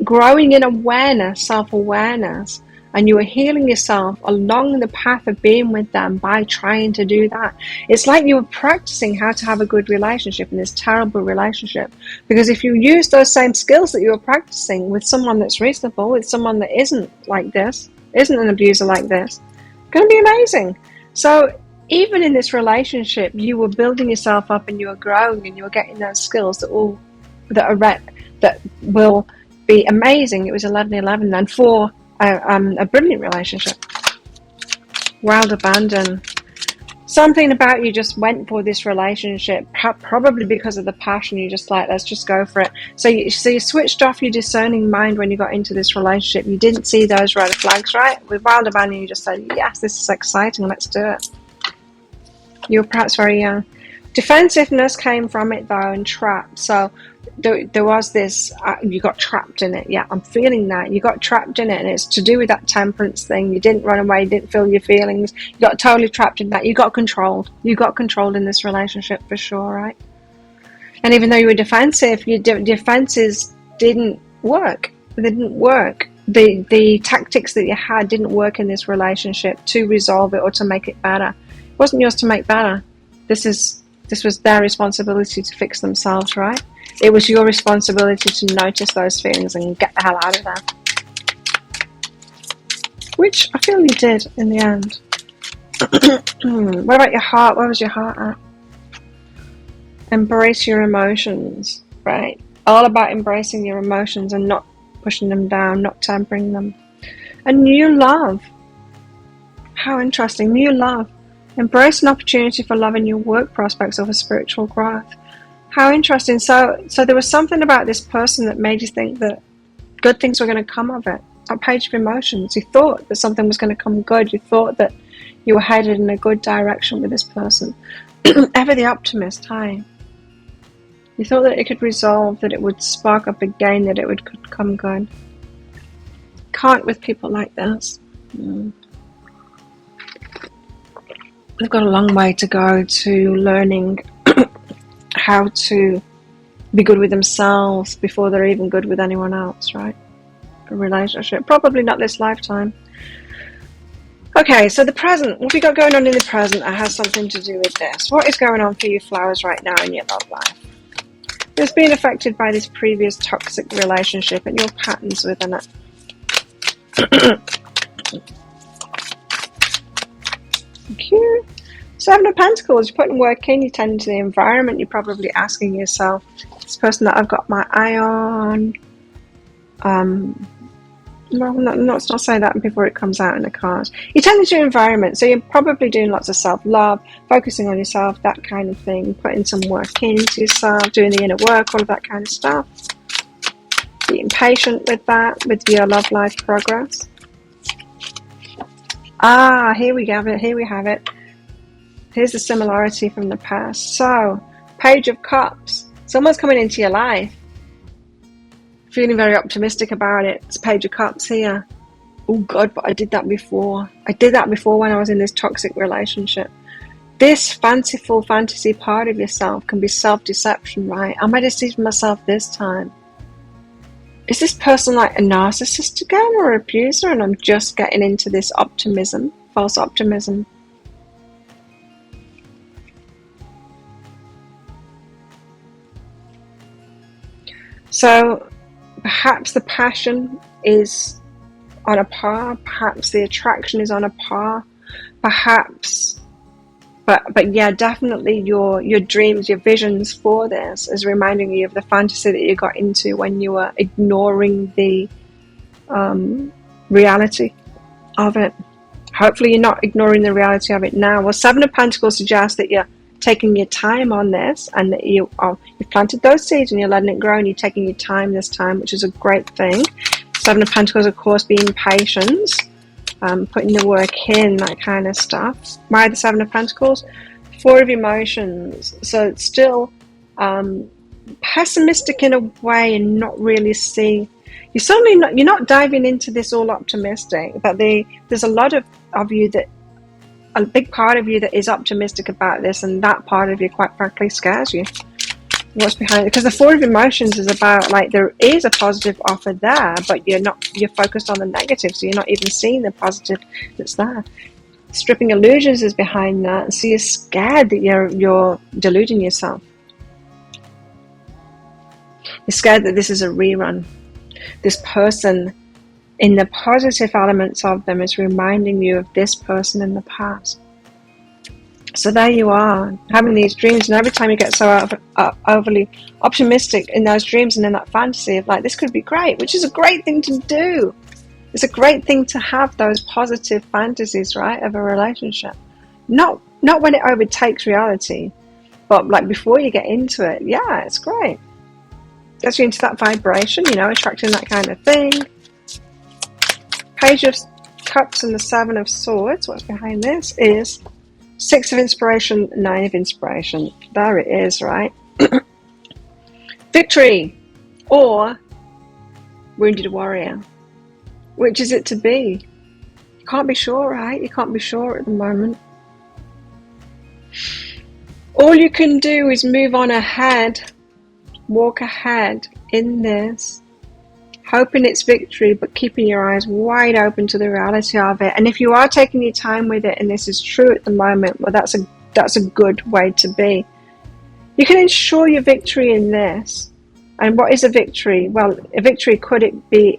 growing in awareness, self-awareness, and you were healing yourself along the path of being with them by trying to do that. It's like you were practicing how to have a good relationship in this terrible relationship. Because if you use those same skills that you were practicing with someone that's reasonable, with someone that isn't like this, isn't an abuser like this, it's going to be amazing. So even in this relationship, you were building yourself up, and you were growing, and you were getting those skills that will be amazing. It was 11-11 then for a brilliant relationship. Wild abandon. Something about you just went for this relationship, probably because of the passion. You just like, let's just go for it. So you switched off your discerning mind when you got into this relationship. You didn't see those red flags, right? With wild abandon, you just said, yes, this is exciting, let's do it. You were perhaps very young. Defensiveness came from it though, and trapped. So there was this, you got trapped in it. Yeah, I'm feeling that. You got trapped in it, and it's to do with that temperance thing. You didn't run away, you didn't feel your feelings. You got totally trapped in that. You got controlled. You got controlled in this relationship for sure, right? And even though you were defensive, your defenses didn't work. They didn't work. The tactics that you had didn't work in this relationship to resolve it or to make it better. It wasn't yours to make better. This was their responsibility to fix themselves, right? It was your responsibility to notice those feelings and get the hell out of there. Which I feel you did in the end. What about your heart? Where was your heart at? Embrace your emotions, right? All about embracing your emotions and not pushing them down, not tempering them. And new love. How interesting. New love. Embrace an opportunity for love in your work prospects or for spiritual growth. How interesting. So there was something about this person that made you think that good things were going to come of it. A page of emotions. You thought that something was going to come good. You thought that you were headed in a good direction with this person. Ever the optimist, hi. You thought that it could resolve, that it would spark up again, that it could come good. Can't with people like this. They've got a long way to go to learning how to be good with themselves before they're even good with anyone else, right? A relationship. Probably not this lifetime. Okay, so the present. What have you got going on in the present that has something to do with this? What is going on for you flowers right now in your love life? It's being affected by this previous toxic relationship and your patterns within it. Thank you. Seven of Pentacles, you're putting work in, you tend to the environment, you're probably asking yourself, this person that I've got my eye on, no, let's not say that before it comes out in the cards. You tend to your environment, so you're probably doing lots of self-love, focusing on yourself, that kind of thing, putting some work into yourself, doing the inner work, all of that kind of stuff. Being patient with that, with your love life progress. Here we have it. Here's the similarity from the past. So, Page of Cups. Someone's coming into your life. Feeling very optimistic about it. It's Page of Cups here. Oh God, but I did that before. I did that before when I was in this toxic relationship. This fanciful fantasy part of yourself can be self-deception, right? Am I deceiving myself this time? Is this person like a narcissist again or an abuser, and I'm just getting into this optimism, false optimism? So perhaps the passion is on a par, perhaps the attraction is on a par, perhaps, but yeah, definitely your dreams, your visions for this is reminding you of the fantasy that you got into when you were ignoring the reality of it. Hopefully you're not ignoring the reality of it now. Well, Seven of Pentacles suggests that you're taking your time on this, and that you've planted those seeds and you're letting it grow, and you're taking your time this time, which is a great thing. Seven of Pentacles, of course, being patient, putting the work in, that kind of stuff. Why the Seven of Pentacles? Four of Emotions. So it's still pessimistic in a way, and not really see. You're not diving into this all optimistic, but there's a lot of you that, a big part of you that is optimistic about this, and that part of you, quite frankly, scares you. What's behind it? Because the Four of Emotions is about, like, there is a positive offer there, but you're focused on the negative, so you're not even seeing the positive that's there. Stripping Illusions is behind that, so you're scared that you're deluding yourself. You're scared that this is a rerun. This person, in the positive elements of them, is reminding you of this person in the past. So there you are, having these dreams, and every time you get so overly optimistic in those dreams and in that fantasy of, like, this could be great, which is a great thing to do. It's a great thing to have those positive fantasies, right, of a relationship. Not when it overtakes reality, but like before you get into it. Yeah, it's great. Gets you into that vibration, attracting that kind of thing. Page of Cups and the Seven of Swords. What's behind this is Six of Inspiration, Nine of Inspiration. There it is, right? Victory or Wounded Warrior. Which is it to be? You can't be sure, right? You can't be sure at the moment. All you can do is move on ahead, walk ahead in this, hoping it's victory, but keeping your eyes wide open to the reality of it. And if you are taking your time with it, and this is true at the moment, well, that's a good way to be. You can ensure your victory in this. And what is a victory? Well, a victory, could it be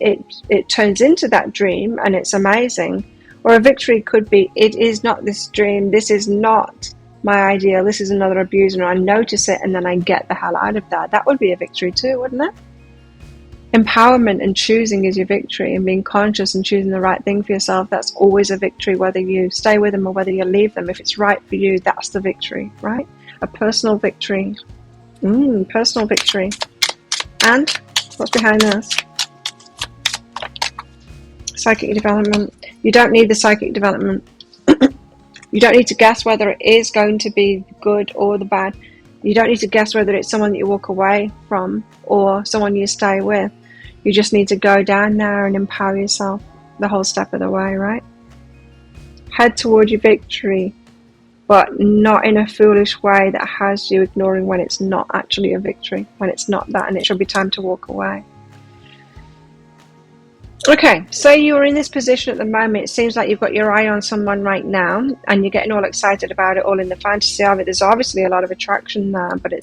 it turns into that dream and it's amazing, or a victory could be, it is not this dream, this is not my ideal, this is another abuser, and I notice it and then I get the hell out of that. That would be a victory too, wouldn't it? Empowerment and choosing is your victory, and being conscious and choosing the right thing for yourself, that's always a victory, whether you stay with them or whether you leave them. If it's right for you, that's the victory, right? A personal victory. Personal victory. And what's behind this? Psychic development. You don't need the psychic development. You don't need to guess whether it is going to be good or the bad. You don't need to guess whether it's someone that you walk away from or someone you stay with. You just need to go down there and empower yourself the whole step of the way, right? Head toward your victory, but not in a foolish way that has you ignoring when it's not actually a victory, when it's not that, and it should be time to walk away. Okay, so you're in this position at the moment. It seems like you've got your eye on someone right now, and you're getting all excited about it, all in the fantasy of it. There's obviously a lot of attraction there, but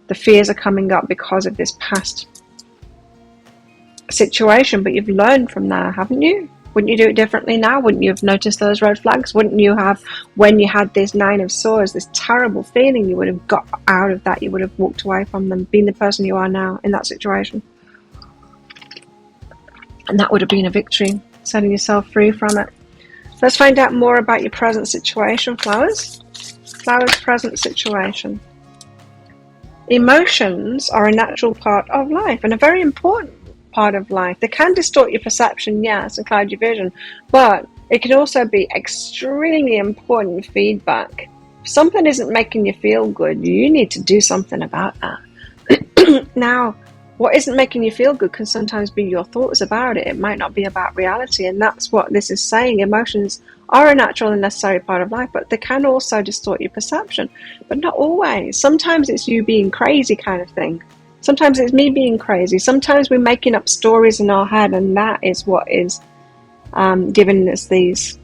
the fears are coming up because of this past situation. But you've learned from that, haven't you? Wouldn't you do it differently now? Wouldn't you have noticed those red flags? Wouldn't you have, when you had this Nine of Swords, this terrible feeling, you would have got out of that, you would have walked away from them, being the person you are now in that situation? And that would have been a victory, setting yourself free from it. Let's find out more about your present situation, flowers. Flowers' present situation. Emotions are a natural part of life and a very important part of life. They can distort your perception, yes, and cloud your vision, but it can also be extremely important feedback. If something isn't making you feel good, you need to do something about that. Now, what isn't making you feel good can sometimes be your thoughts about it. It might not be about reality. And that's what this is saying. Emotions are a natural and necessary part of life, but they can also distort your perception. But not always. Sometimes it's you being crazy kind of thing. Sometimes it's me being crazy. Sometimes we're making up stories in our head, and that is what is giving us these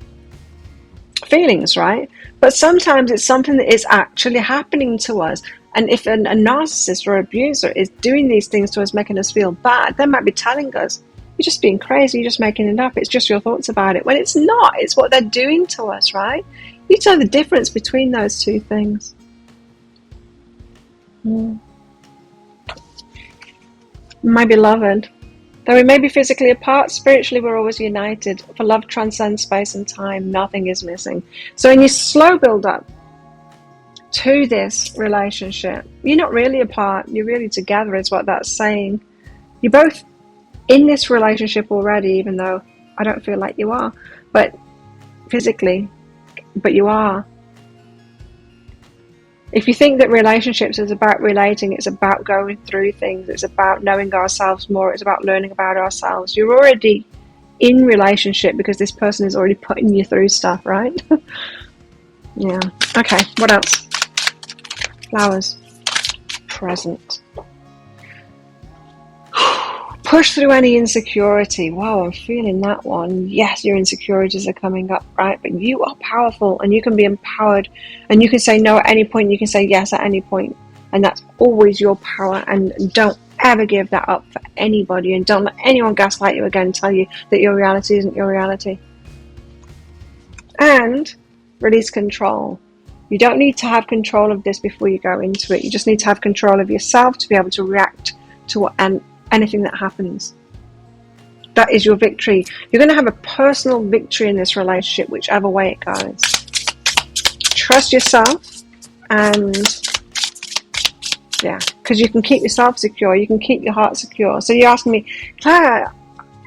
feelings, right? But sometimes it's something that is actually happening to us. And if a narcissist or abuser is doing these things to us, making us feel bad, they might be telling us, you're just being crazy, you're just making it up, it's just your thoughts about it. When it's not, it's what they're doing to us, right? You know the difference between those two things. My beloved, though we may be physically apart, spiritually we're always united. For love transcends space and time, nothing is missing. So in your slow build up to this relationship, you're not really apart, you're really together, is what that's saying. You're both in this relationship already, even though I don't feel like you are, but physically, but you are. If you think that relationships is about relating, it's about going through things, it's about knowing ourselves more, it's about learning about ourselves, you're already in relationship because this person is already putting you through stuff, right? Yeah. Okay, what else? Flowers. Present. Push through any insecurity. Wow, I'm feeling that one. Yes, your insecurities are coming up, right? But you are powerful and you can be empowered and you can say no at any point. You can say yes at any point. And that's always your power. And don't ever give that up for anybody. And don't let anyone gaslight you again and tell you that your reality isn't your reality. And release control. You don't need to have control of this before you go into it. You just need to have control of yourself to be able to react to anything that happens. That is your victory. You're going to have a personal victory in this relationship, whichever way it goes. Trust yourself, and yeah, because you can keep yourself secure. You can keep your heart secure. So you're asking me, Claire,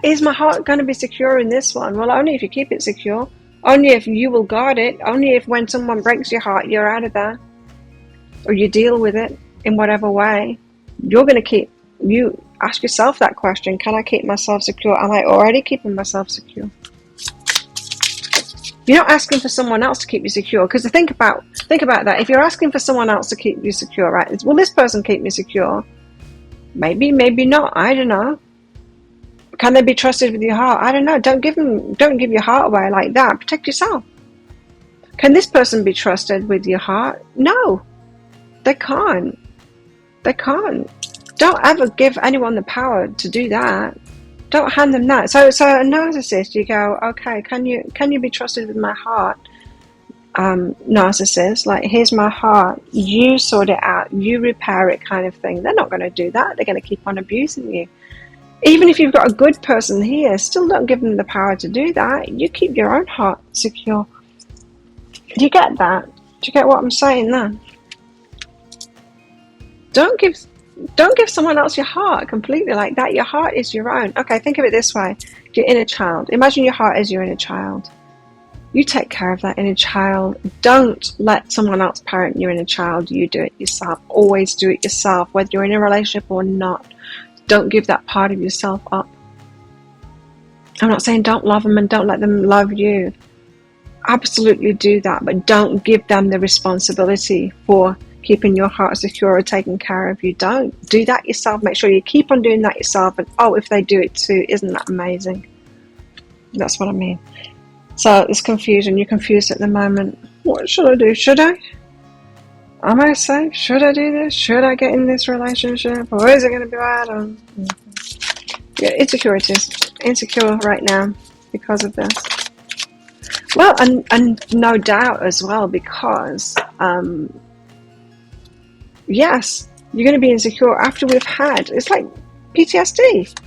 is my heart going to be secure in this one? Well, only if you keep it secure. Only if you will guard it. Only if when someone breaks your heart, you're out of there. Or you deal with it in whatever way. You're going to keep... You ask yourself that question. Can I keep myself secure? Am I already keeping myself secure? You're not asking for someone else to keep you secure. Because think about that. If you're asking for someone else to keep you secure, right? Will this person keep me secure? Maybe, maybe not. I don't know. Can they be trusted with your heart? I don't know. Don't give your heart away like that. Protect yourself. Can this person be trusted with your heart? No, they can't. They can't. Don't ever give anyone the power to do that. Don't hand them that. So a narcissist, you go, okay, can you be trusted with my heart? Narcissist, like, here's my heart. You sort it out. You repair it, kind of thing. They're not going to do that. They're going to keep on abusing you. Even if you've got a good person here, still don't give them the power to do that. You keep your own heart secure. Do you get that? Do you get what I'm saying there? Don't give someone else your heart completely like that. Your heart is your own. Okay, think of it this way. Your inner child. Imagine your heart is your inner child. You take care of that inner child. Don't let someone else parent your inner child. You do it yourself. Always do it yourself, whether you're in a relationship or not. Don't give that part of yourself up. I'm not saying don't love them and don't let them love you. Absolutely do that, but don't give them the responsibility for keeping your heart secure or taking care of you. Don't do that yourself. Make sure you keep on doing that yourself. And if they do it too, isn't that amazing? That's what I mean. So there's confusion. You're confused at the moment. What should I do? Should I? Am I safe? Should I do this? Should I get in this relationship? Or is it going to be bad? Yeah, insecurities. Insecure right now because of this. Well, and no doubt as well because, yes, you're going to be insecure after we've had, it's like PTSD.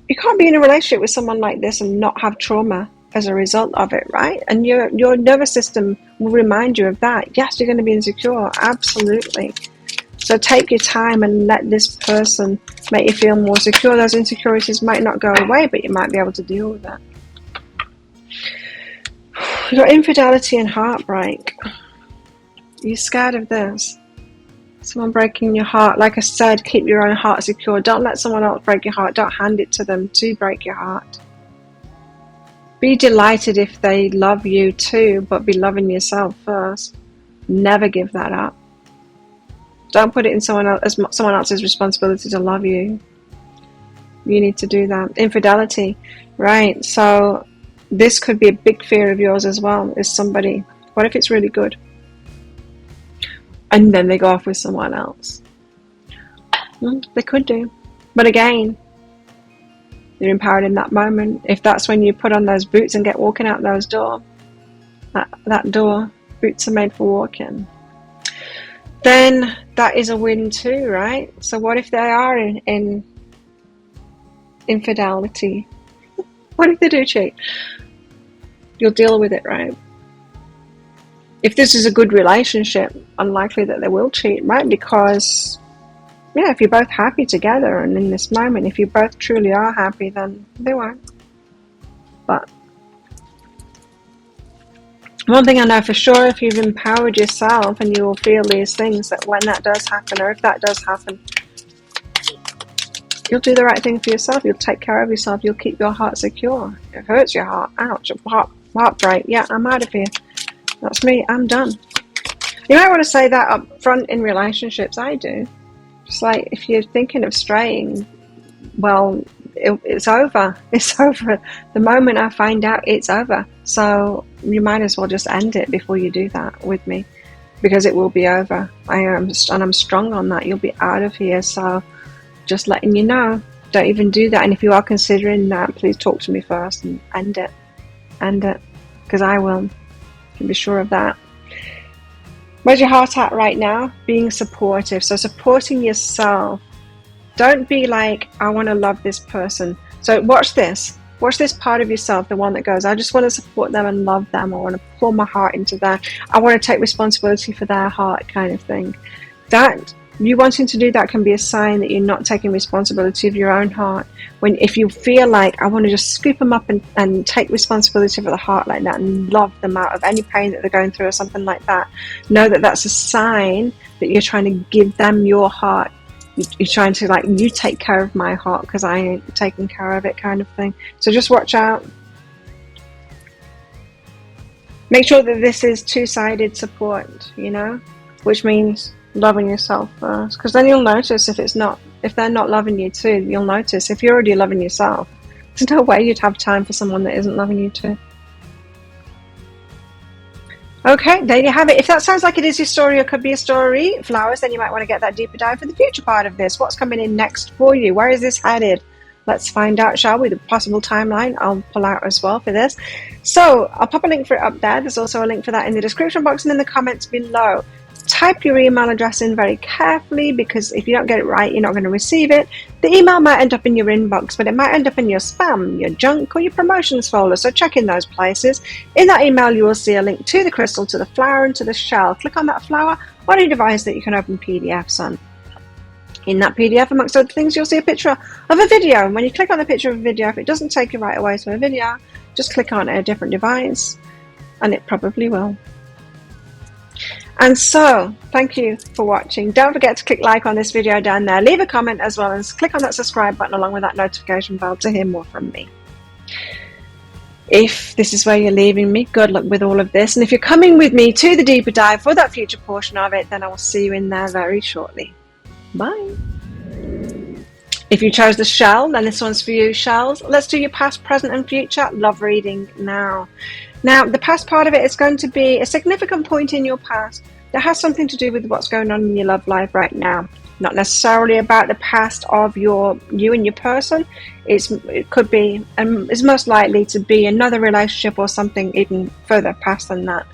You can't be in a relationship with someone like this and not have trauma as a result of it, right? And your nervous system will remind you of that. Yes, you're going to be insecure, absolutely. So take your time and let this person make you feel more secure. Those insecurities might not go away, but you might be able to deal with that. You've got infidelity and heartbreak. You're scared of this. Someone breaking your heart. Like I said, keep your own heart secure. Don't let someone else break your heart. Don't hand it to them to break your heart. Be delighted if they love you too, but be loving yourself first. Never give that up. Don't put it in someone else's responsibility to love you. You need to do that. Infidelity, right? So this could be a big fear of yours as well. Is somebody, what if it's really good? And then they go off with someone else. They could do. But again, you're empowered in that moment. If that's when you put on those boots and get walking out those doors, that door, boots are made for walking, then that is a win too, right? So what if they are in infidelity? What if they do cheat? You'll deal with it, right? If this is a good relationship, unlikely that they will cheat, right? Because, yeah, if you're both happy together and in this moment, if you both truly are happy, then they won't. But one thing I know for sure, if you've empowered yourself, and you will feel these things, that when that does happen, or if that does happen, you'll do the right thing for yourself. You'll take care of yourself. You'll keep your heart secure. It hurts your heart. Ouch, heartbreak. Yeah, I'm out of here. That's me. I'm done. You might want to say that up front in relationships. I do. Just like, if you're thinking of straying, well, it's over. It's over. The moment I find out, it's over. So you might as well just end it before you do that with me, because it will be over. I'm strong on that. You'll be out of here. So just letting you know, don't even do that. And if you are considering that, please talk to me first and end it. End it, because I will. You can be sure of that. Where's your heart at right now? Being supportive. So supporting yourself. Don't be like, I want to love this person. So watch this. Watch this part of yourself, the one that goes, I just want to support them and love them. I want to pour my heart into that. I want to take responsibility for their heart, kind of thing. That, you wanting to do that can be a sign that you're not taking responsibility of your own heart. If you feel like, I want to just scoop them up and take responsibility for the heart like that and love them out of any pain that they're going through or something like that, know that that's a sign that you're trying to give them your heart. You're trying to, like, you take care of my heart because I ain't taking care of it, kind of thing. So just watch out. Make sure that this is two-sided support, you know, which means loving yourself first, because then you'll notice if they're not loving you too. You'll notice if you're already loving yourself, there's no way you'd have time for someone that isn't loving you too. Okay, there you have it. If that sounds like it is your story or could be a story, flowers, then you might want to get that deeper dive for the future part of this. What's coming in next for you? Where is this headed? Let's find out, shall we? The possible timeline I'll pull out as well for this. So I'll pop a link for it up there. There's also a link for that in the description box and in the comments below. Type your email address in very carefully, because if you don't get it right, you're not going to receive it. The email might end up in your inbox, but it might end up in your spam, your junk, or your promotions folder, so check in those places. In that email, you will see a link to the crystal, to the flower, and to the shell. Click on that flower on any device that you can open PDFs on. In that PDF, amongst other things, you'll see a picture of a video. And when you click on the picture of a video, if it doesn't take you right away to a video, just click on a different device, and it probably will. And so, thank you for watching. Don't forget to click like on this video down there. Leave a comment as well, and click on that subscribe button along with that notification bell to hear more from me. If this is where you're leaving me, good luck with all of this. And if you're coming with me to the deeper dive for that future portion of it, then I will see you in there very shortly. Bye. If you chose the shell, then this one's for you, shells. Let's do your past, present, and future love reading now. Now, the past part of it is going to be a significant point in your past that has something to do with what's going on in your love life right now. Not necessarily about the past of you and your person. It could be, and is most likely to be, another relationship or something even further past than that.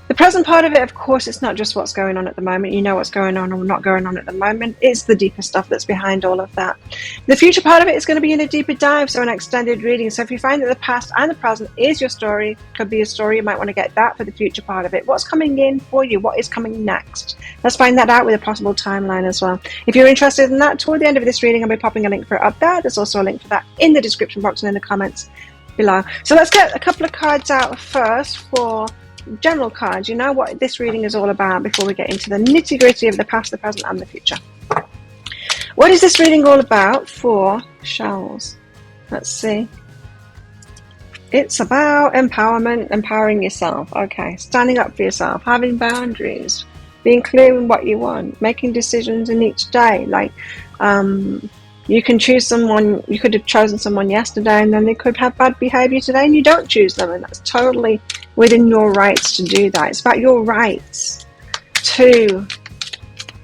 The present part of it, of course, it's not just what's going on at the moment. You know what's going on or not going on at the moment. It's the deeper stuff that's behind all of that. The future part of it is going to be in a deeper dive, so an extended reading. So if you find that the past and the present is your story, could be a story, you might want to get that for the future part of it. What's coming in for you? What is coming next? Let's find that out with a possible timeline as well. If you're interested in that, toward the end of this reading, I'll be popping a link for it up there. There's also a link for that in the description box and in the comments below. So let's get a couple of cards out first for general cards. You know what this reading is all about before we get into the nitty-gritty of the past, the present, and the future. What is this reading all about for shells? Let's see. It's about empowerment, empowering yourself. Okay, standing up for yourself, having boundaries, being clear in what you want, making decisions in each day. Like, you can choose someone, you could have chosen someone yesterday and then they could have bad behavior today and you don't choose them, and that's totally within your rights to do that. It's about your rights to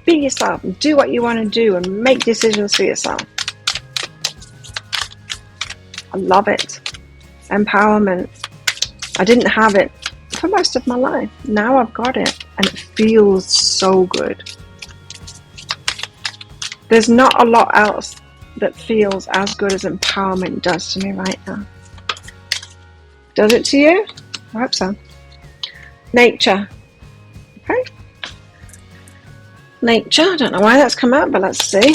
be yourself and do what you want to do and make decisions for yourself. I love it. Empowerment. I didn't have it for most of my life. Now I've got it and it feels so good. There's not a lot else that feels as good as empowerment does to me right now. Does it to you? I hope so. Nature. Okay. Nature. I don't know why that's come out, but let's see.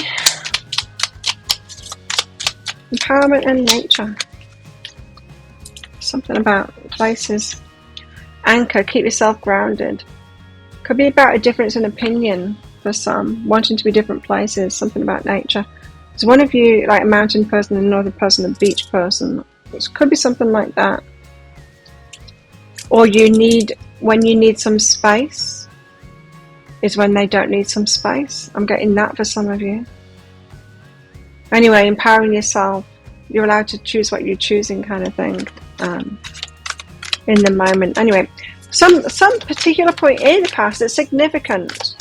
Empowerment and nature. Something about places. Anchor. Keep yourself grounded. Could be about a difference in opinion for some. Wanting to be different places. Something about nature. Is one of you like a mountain person and another person a beach person? It could be something like that. Or when you need some space is when they don't need some space. I'm getting that for some of you. Anyway, empowering yourself. You're allowed to choose what you're choosing, kind of thing, in the moment. Anyway, some particular point in the past that's significant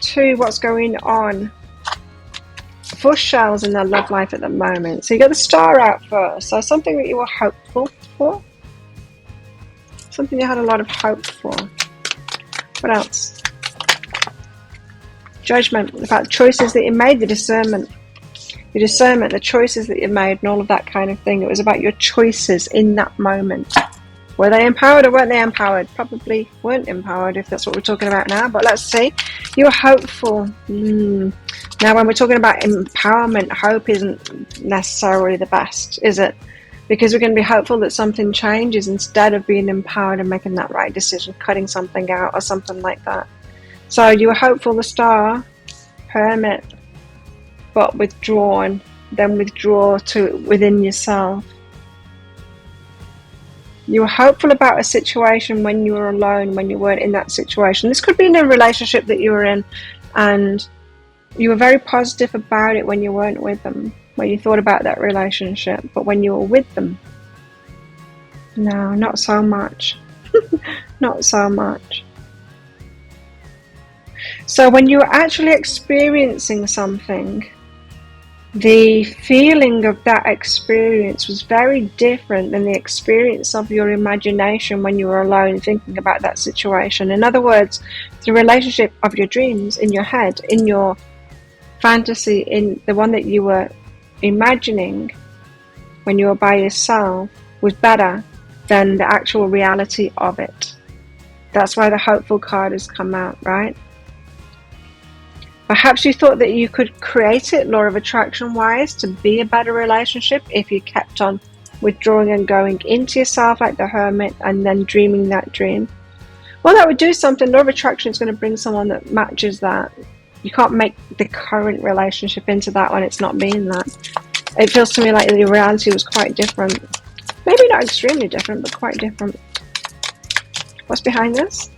to what's going on for shells in their love life at the moment. So you got the star out first. So something that you were hopeful for. Something you had a lot of hope for. What else? Judgment. About choices that you made, the discernment. Your discernment, the choices that you made and all of that kind of thing. It was about your choices in that moment. Were they empowered or weren't they empowered? Probably weren't empowered if that's what we're talking about now. But let's see. You were hopeful. Now when we're talking about empowerment, hope isn't necessarily the best, is it? Because we're going to be hopeful that something changes instead of being empowered and making that right decision, cutting something out or something like that. So you were hopeful, the star, hermit, but withdrawn, then withdraw to within yourself. You were hopeful about a situation when you were alone, when you weren't in that situation. This could be in a relationship that you were in, and you were very positive about it when you weren't with them, when you thought about that relationship. But when you were with them, no, not so much. Not so much. So when you were actually experiencing something, the feeling of that experience was very different than the experience of your imagination when you were alone thinking about that situation. In other words, the relationship of your dreams in your head, in your fantasy, in the one that you were imagining when you were by yourself, was better than the actual reality of it. That's why the hopeful card has come out, right? Perhaps you thought that you could create it, law of attraction wise, to be a better relationship if you kept on withdrawing and going into yourself like the hermit and then dreaming that dream. Well, that would do something. Law of attraction is going to bring someone that matches that. You can't make the current relationship into that when it's not being that. It feels to me like the reality was quite different. Maybe not extremely different, but quite different. What's behind this?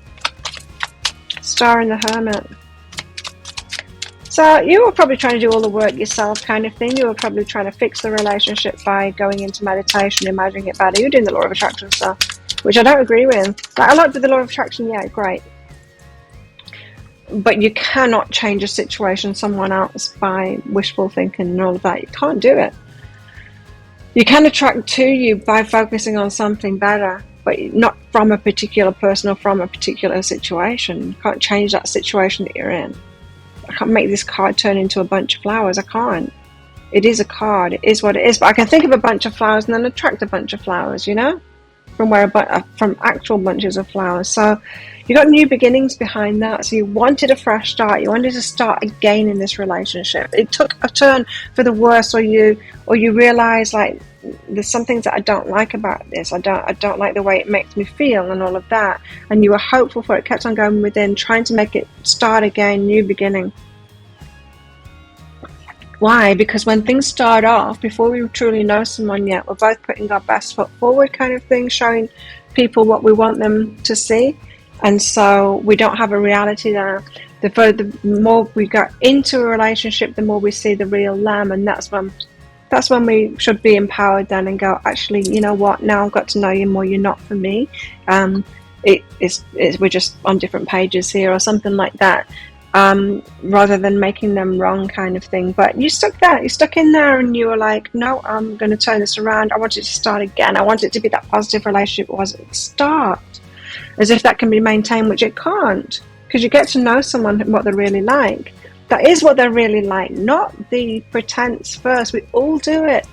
Star and the hermit. So you were probably trying to do all the work yourself kind of thing. You were probably trying to fix the relationship by going into meditation, imagining it better. You're doing the law of attraction stuff, which I don't agree with. Like, I like the law of attraction, yeah, great. But you cannot change a situation, someone else, by wishful thinking and all of that. You can't do it. You can attract to you by focusing on something better, but not from a particular person or from a particular situation. You can't change that situation that you're in. I can't make this card turn into a bunch of flowers. I can't. It is a card. It is what it is. But I can think of a bunch of flowers and then attract a bunch of flowers, you know, from actual bunches of flowers. So you got new beginnings behind that. So you wanted a fresh start. You wanted to start again in this relationship. It took a turn for the worse, or you realized like there's some things that I don't like about this. I don't like the way it makes me feel and all of that. And you were hopeful for it, kept on going within, trying to make it start again, new beginning. Why? Because when things start off, before we truly know someone yet, we're both putting our best foot forward kind of thing, showing people what we want them to see. And so we don't have a reality there. The more we go into a relationship, the more we see the real them. And that's when we should be empowered then and go, actually, you know what? Now I've got to know you more. You're not for me. We're just on different pages here or something like that. Rather than making them wrong kind of thing. But you stuck in there and you were like, no, I'm going to turn this around. I want it to start again. I want it to be that positive relationship it was at the start. As if that can be maintained, which it can't. Because you get to know someone, what they're really like. That is what they're really like, not the pretense first. We all do it.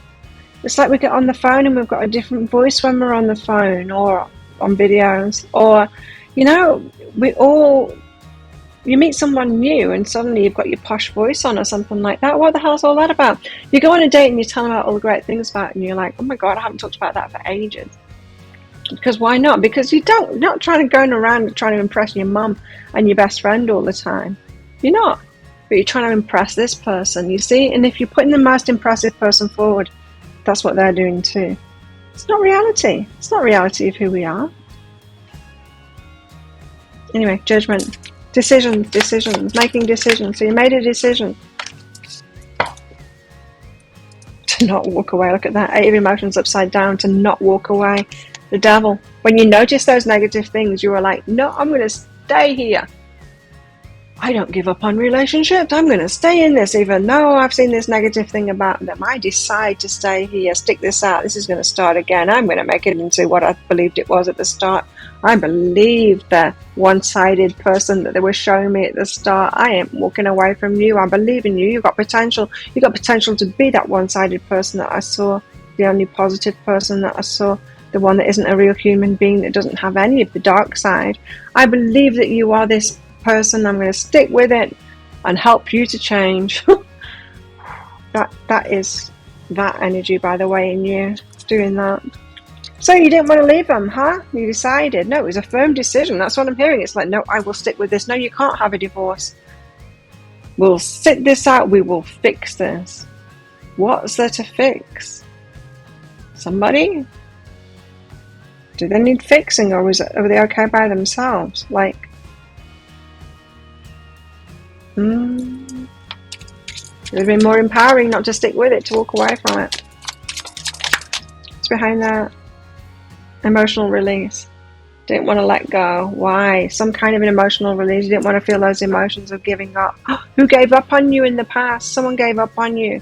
It's like we get on the phone and we've got a different voice when we're on the phone or on videos. Or, you meet someone new and suddenly you've got your posh voice on or something like that. What the hell's all that about? You go on a date and you tell them about all the great things about it and you're like, oh my God, I haven't talked about that for ages. Because why not? Because you're not trying to go around trying to impress your mum and your best friend all the time. You're not. But you're trying to impress this person, you see? And if you're putting the most impressive person forward, that's what they're doing too. It's not reality. It's not reality of who we are. Anyway, judgment. Decisions, making decisions. So you made a decision to not walk away. Look at that, 8 of emotions upside down, to not walk away. The devil. When you notice those negative things, you were like, no, I'm going to stay here. I don't give up on relationships. I'm going to stay in this, even though I've seen this negative thing about them. I decide to stay here, stick this out. This is going to start again. I'm going to make it into what I believed it was at the start. I believed the one-sided person that they were showing me at the start. I ain't walking away from you. I believe in you. You've got potential. You've got potential to be that one-sided person that I saw, the only positive person that I saw, the one that isn't a real human being, that doesn't have any of the dark side. I believe that you are this person. I'm going to stick with it and help you to change. that is that energy, by the way, in you doing that. So you didn't want to leave them, huh? You decided. No, it was a firm decision. That's what I'm hearing. It's like, no, I will stick with this. No, you can't have a divorce. We'll sit this out. We will fix this. What's there to fix? Somebody? Do they need fixing, or are they okay by themselves? Like, it would have been more empowering not to stick with it, to walk away from it. It's behind that. Emotional release. Didn't want to let go. Why? Some kind of an emotional release. You didn't want to feel those emotions of giving up. Who gave up on you in the past? Someone gave up on you.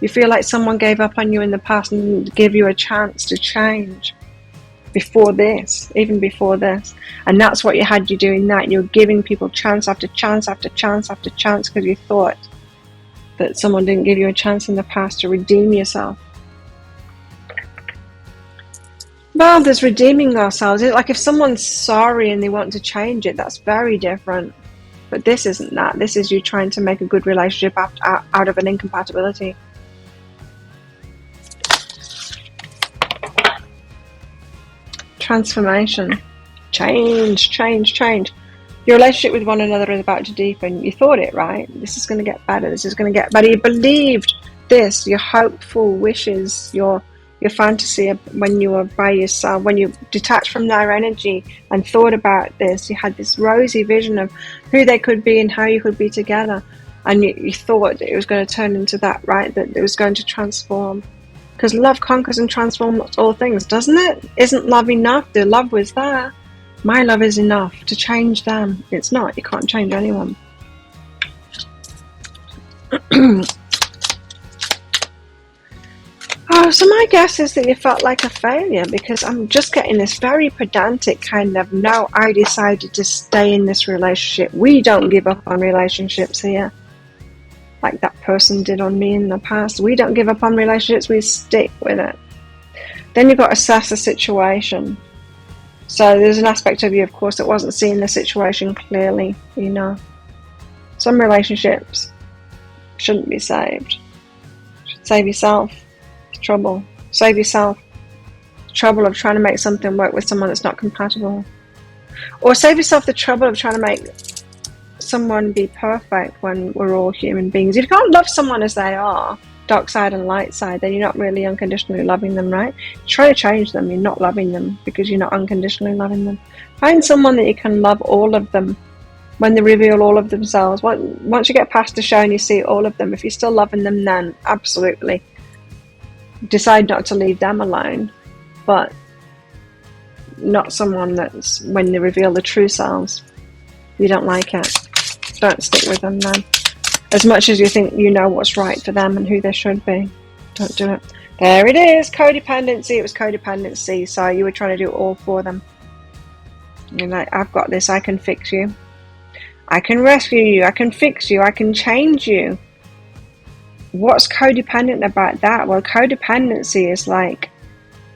You feel like someone gave up on you in the past and didn't give you a chance to change. Before this, even before this. And that's what you had you doing that. You were giving people chance after chance after chance after chance because you thought that someone didn't give you a chance in the past to redeem yourself. Well, there's redeeming ourselves. It's like if someone's sorry and they want to change it, that's very different. But this isn't that. This is you trying to make a good relationship out of an incompatibility. Transformation. Change. Your relationship with one another is about to deepen. You thought it, right? This is going to get better. This is going to get better. You believed this. Your hopeful wishes, your fantasy of when you were by yourself, when you detached from their energy and thought about this, you had this rosy vision of who they could be and how you could be together. And you thought it was going to turn into that, right? That it was going to transform. Because love conquers and transforms all things, doesn't it? Isn't love enough? The love was there. My love is enough to change them. It's not. You can't change anyone. Oh, so my guess is that you felt like a failure, because I'm just getting this very pedantic kind of, no, I decided to stay in this relationship. We don't give up on relationships here. Like that person did on me in the past. We don't give up on relationships, we stick with it. Then you've got to assess the situation. So there's an aspect of you, of course, that wasn't seeing the situation clearly, you know. Some relationships shouldn't be saved. You should save yourself trouble. Save yourself the trouble of trying to make something work with someone that's not compatible. Or save yourself the trouble of trying to make someone be perfect when we're all human beings. If you can't love someone as they are, dark side and light side, then you're not really unconditionally loving them, right? Try to change them, you're not loving them because you're not unconditionally loving them. Find someone that you can love all of them when they reveal all of themselves. Once you get past the show and you see all of them, if you're still loving them, then absolutely decide not to leave them alone, but not someone that's, when they reveal the true selves, you don't like it. Don't stick with them then. As much as you think you know what's right for them and who they should be, don't do it. There it is, codependency. It was codependency, so you were trying to do it all for them. You're like, I've got this, I can fix you. I can rescue you, I can fix you, I can change you. What's codependent about that? Well, codependency is like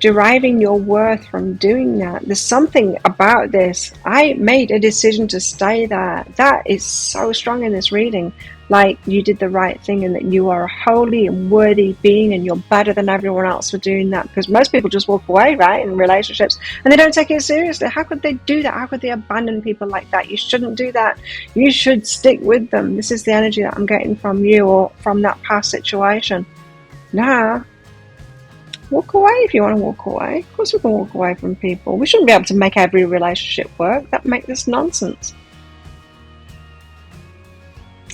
deriving your worth from doing that. There's something about this. I made a decision to stay there. That is so strong in this reading. Like you did the right thing and that you are a holy and worthy being and you're better than everyone else for doing that. Because most people just walk away, right, in relationships and they don't take it seriously. How could they do that? How could they abandon people like that? You shouldn't do that. You should stick with them. This is the energy that I'm getting from you or from that past situation. Nah. Walk away if you want to walk away. Of course we can walk away from people. We shouldn't be able to make every relationship work. That makes this nonsense.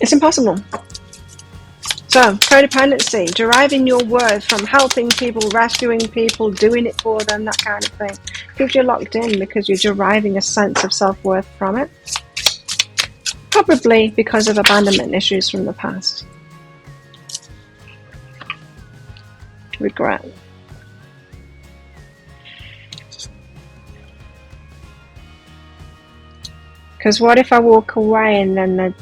It's impossible. So, codependency, deriving your worth from helping people, rescuing people, doing it for them, that kind of thing. Keeps you locked in because you're deriving a sense of self-worth from it. Probably because of abandonment issues from the past. Regret. Because what if I walk away and then the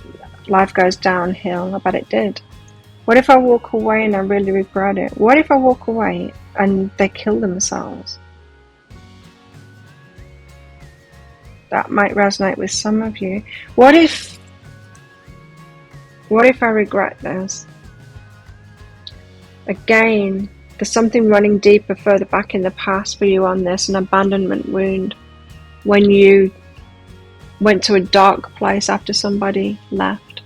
life goes downhill? I bet it did. What if I walk away and I really regret it? What if I walk away and they kill themselves? That might resonate with some of you. What if I regret this? Again, there's something running deeper further back in the past for you on this, an abandonment wound. When you went to a dark place after somebody left.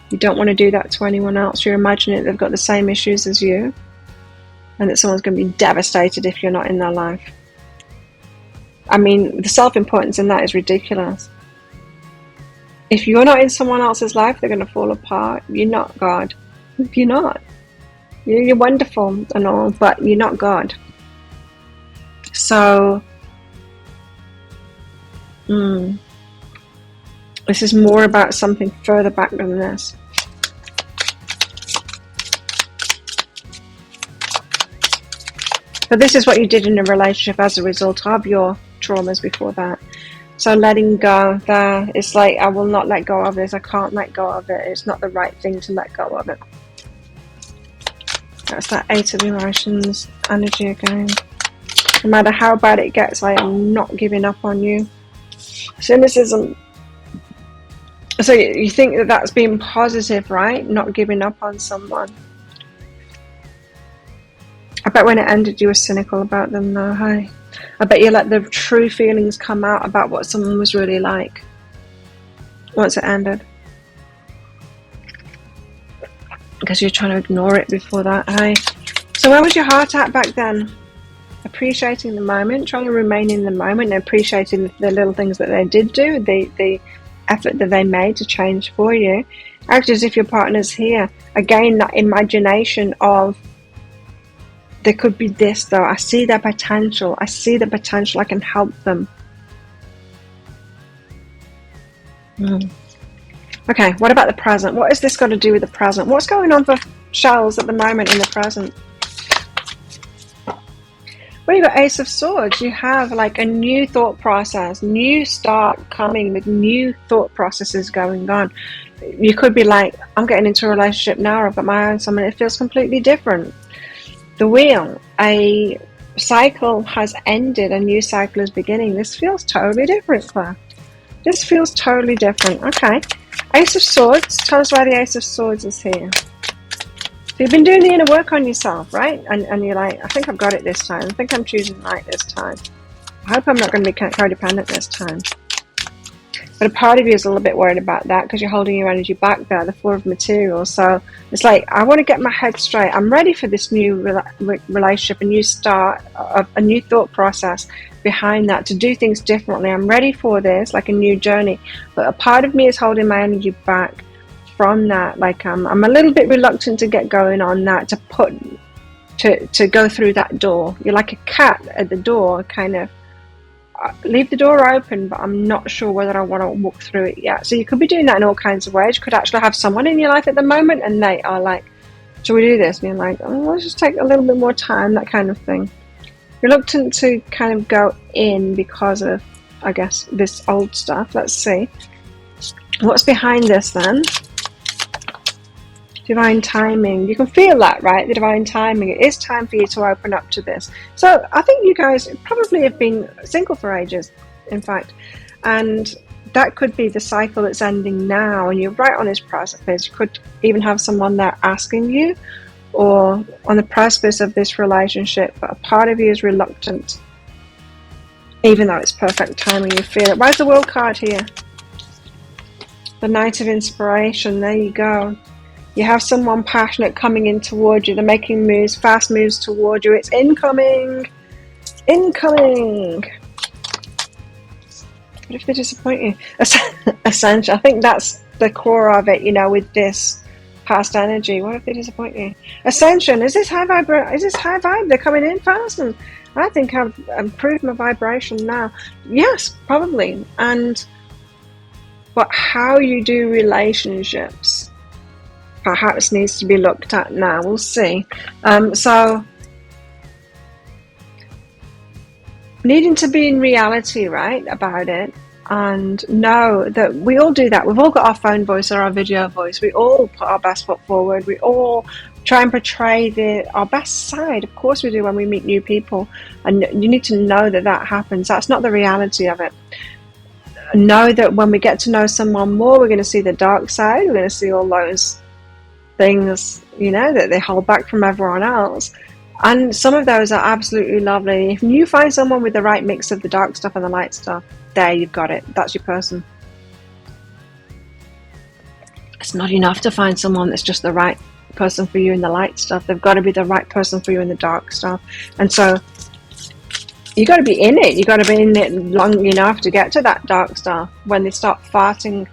You don't want to do that to anyone else. You're imagining they've got the same issues as you and that someone's going to be devastated if you're not in their life. I mean, the self-importance in that is ridiculous. If you're not in someone else's life, they're going to fall apart. You're not God. You're not. You're wonderful and all, but you're not God. So this is more about something further back than this. But this is what you did in a relationship as a result of your traumas before that. So letting go there, it's like, I will not let go of this. I can't let go of it. It's not the right thing to let go of it. That's that 8 of emotions energy again. No matter how bad it gets, I am not giving up on you. Cynicism. So you think that that's being positive, right? Not giving up on someone. I bet when it ended you were cynical about them though, hey? I bet you let the true feelings come out about what someone was really like once it ended. Because you're trying to ignore it before that, hey? So where was your heart at back then? Appreciating the moment, trying to remain in the moment, and appreciating the little things that they did do, the effort that they made to change for you. Act as if your partner's here. Again, that imagination of, there could be this though, I see their potential, I see the potential, I can help them. Okay, what about the present? What has this got to do with the present? What's going on for Shells at the moment in the present? Well, you've got Ace of Swords. You have like a new thought process, new start coming with new thought processes going on. You could be like, I'm getting into a relationship now, I've got my own someone, it feels completely different. The wheel, a cycle has ended, a new cycle is beginning. This feels totally different, Claire. This feels totally different. Okay. Ace of Swords. Tell us why the Ace of Swords is here. So you've been doing the inner work on yourself, right? And you're like, I think I've got it this time. I think I'm choosing right this time. I hope I'm not going to be codependent this time. But a part of you is a little bit worried about that because you're holding your energy back there, the Four of Materials. So it's like, I want to get my head straight. I'm ready for this new relationship, a new start, a new thought process behind that, to do things differently. I'm ready for this, like a new journey. But a part of me is holding my energy back from that. Like I'm a little bit reluctant to get going on that, to go through that door. You're like a cat at the door, kind of leave the door open, but I'm not sure whether I want to walk through it yet. So you could be doing that in all kinds of ways. You could actually have someone in your life at the moment and they are like, shall we do this? And you're like, oh, let's just take a little bit more time, that kind of thing. Reluctant to kind of go in because of, I guess, this old stuff. Let's see. What's behind this then? Divine timing. You can feel that, right? The divine timing. It is time for you to open up to this. So I think you guys probably have been single for ages, in fact. And that could be the cycle that's ending now. And you're right on this precipice. You could even have someone there asking you, or on the precipice of this relationship. But a part of you is reluctant, even though it's perfect timing. You feel it. Where's the World card here? The Knight of Inspiration. There you go. You have someone passionate coming in towards you. They're making moves, fast moves toward you. It's incoming. Incoming. What if they disappoint you? Essential. I think that's the core of it, you know, with this past energy. What if they disappoint you? Ascension. Is this high vibe? Is this high vibe? They're coming in fast, and I think I've improved my vibration now. Yes, probably. But how you do relationships perhaps needs to be looked at now. We'll see. So needing to be in reality, right, about it, and know that we all do that. We've all got our phone voice or our video voice. We all put our best foot forward. We all try and portray our best side. Of course we do when we meet new people, and you need to know that that happens. That's not the reality of it. Know that when we get to know someone more, we're going to see the dark side. We're going to see all those things, you know, that they hold back from everyone else, and some of those are absolutely lovely. If you find someone with the right mix of the dark stuff and the light stuff, there, you've got it. That's your person. It's not enough to find someone that's just the right person for you in the light stuff. They've got to be the right person for you in the dark stuff. And so you got to be in it. You got to be in it long enough to get to that dark stuff. When they start farting,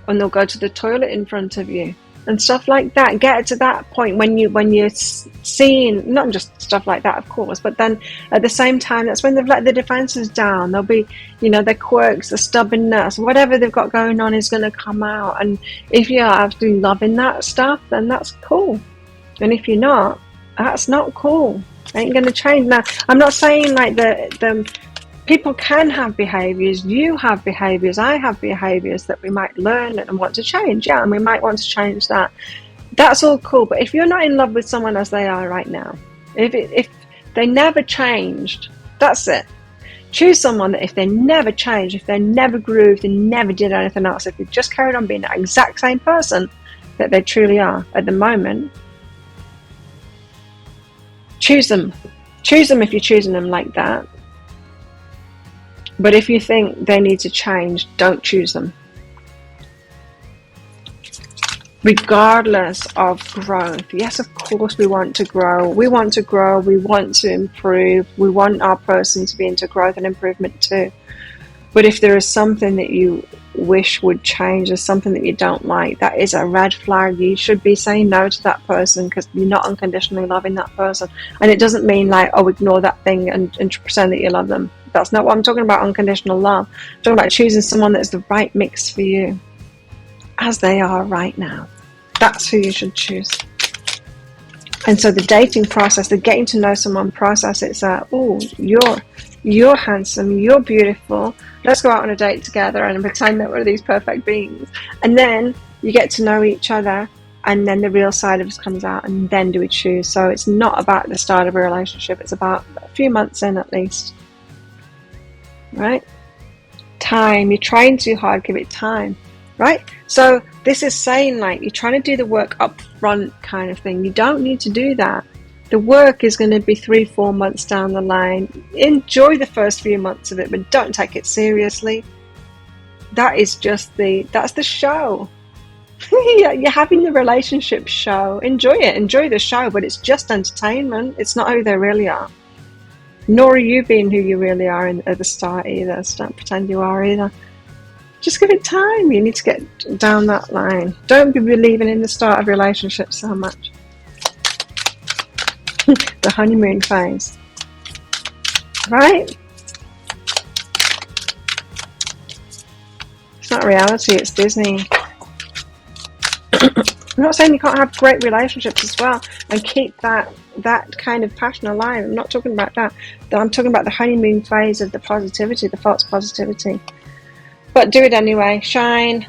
and they'll go to the toilet in front of you and stuff like that. Get it to that point when you're seeing, not just stuff like that, of course, but then at the same time, that's when they've let the defenses down. They'll be, you know, their quirks, the stubbornness, whatever they've got going on is going to come out. And if you're absolutely loving that stuff, then that's cool. And if you're not, that's not cool. Ain't going to change. Now, I'm not saying like the people can have behaviours, you have behaviours, I have behaviours that we might learn and want to change, yeah, and we might want to change that. That's all cool, but if you're not in love with someone as they are right now, if they never changed, that's it. Choose someone that if they never changed, if they never grew, if they never did anything else, if they just carried on being that exact same person that they truly are at the moment, choose them. Choose them if you're choosing them like that. But if you think they need to change, don't choose them. Regardless of growth. Yes, of course we want to grow. We want to grow. We want to improve. We want our person to be into growth and improvement too. But if there is something that you wish would change, or something that you don't like, that is a red flag. You should be saying no to that person because you're not unconditionally loving that person. And it doesn't mean like, oh, ignore that thing and pretend that you love them. That's not what I'm talking about, unconditional love. I'm talking about choosing someone that's the right mix for you as they are right now. That's who you should choose. And so the dating process, the getting to know someone process, it's oh, you're handsome, you're beautiful, let's go out on a date together and pretend that we're these perfect beings. And then you get to know each other, and then the real side of us comes out, and then do we choose. So it's not about the start of a relationship, it's about a few months in at least. Right? Time. You're trying too hard, give it time. right? So this is saying like you're trying to do the work up front kind of thing. You don't need to do that. The work is going to be 3-4 months down the line. Enjoy the first few months of it, but don't take it seriously. That's the show. You're having the relationship show. Enjoy it. Enjoy the show, but it's just entertainment. It's not who they really are. Nor are you being who you really are at the start either. So don't pretend you are either. Just give it time. You need to get down that line. Don't be believing in the start of relationships so much. The honeymoon phase. Right? It's not reality, it's Disney. I'm not saying you can't have great relationships as well and keep that kind of passion alive. I'm not talking about that. I'm talking about the honeymoon phase of the positivity, the false positivity. But do it anyway. Shine.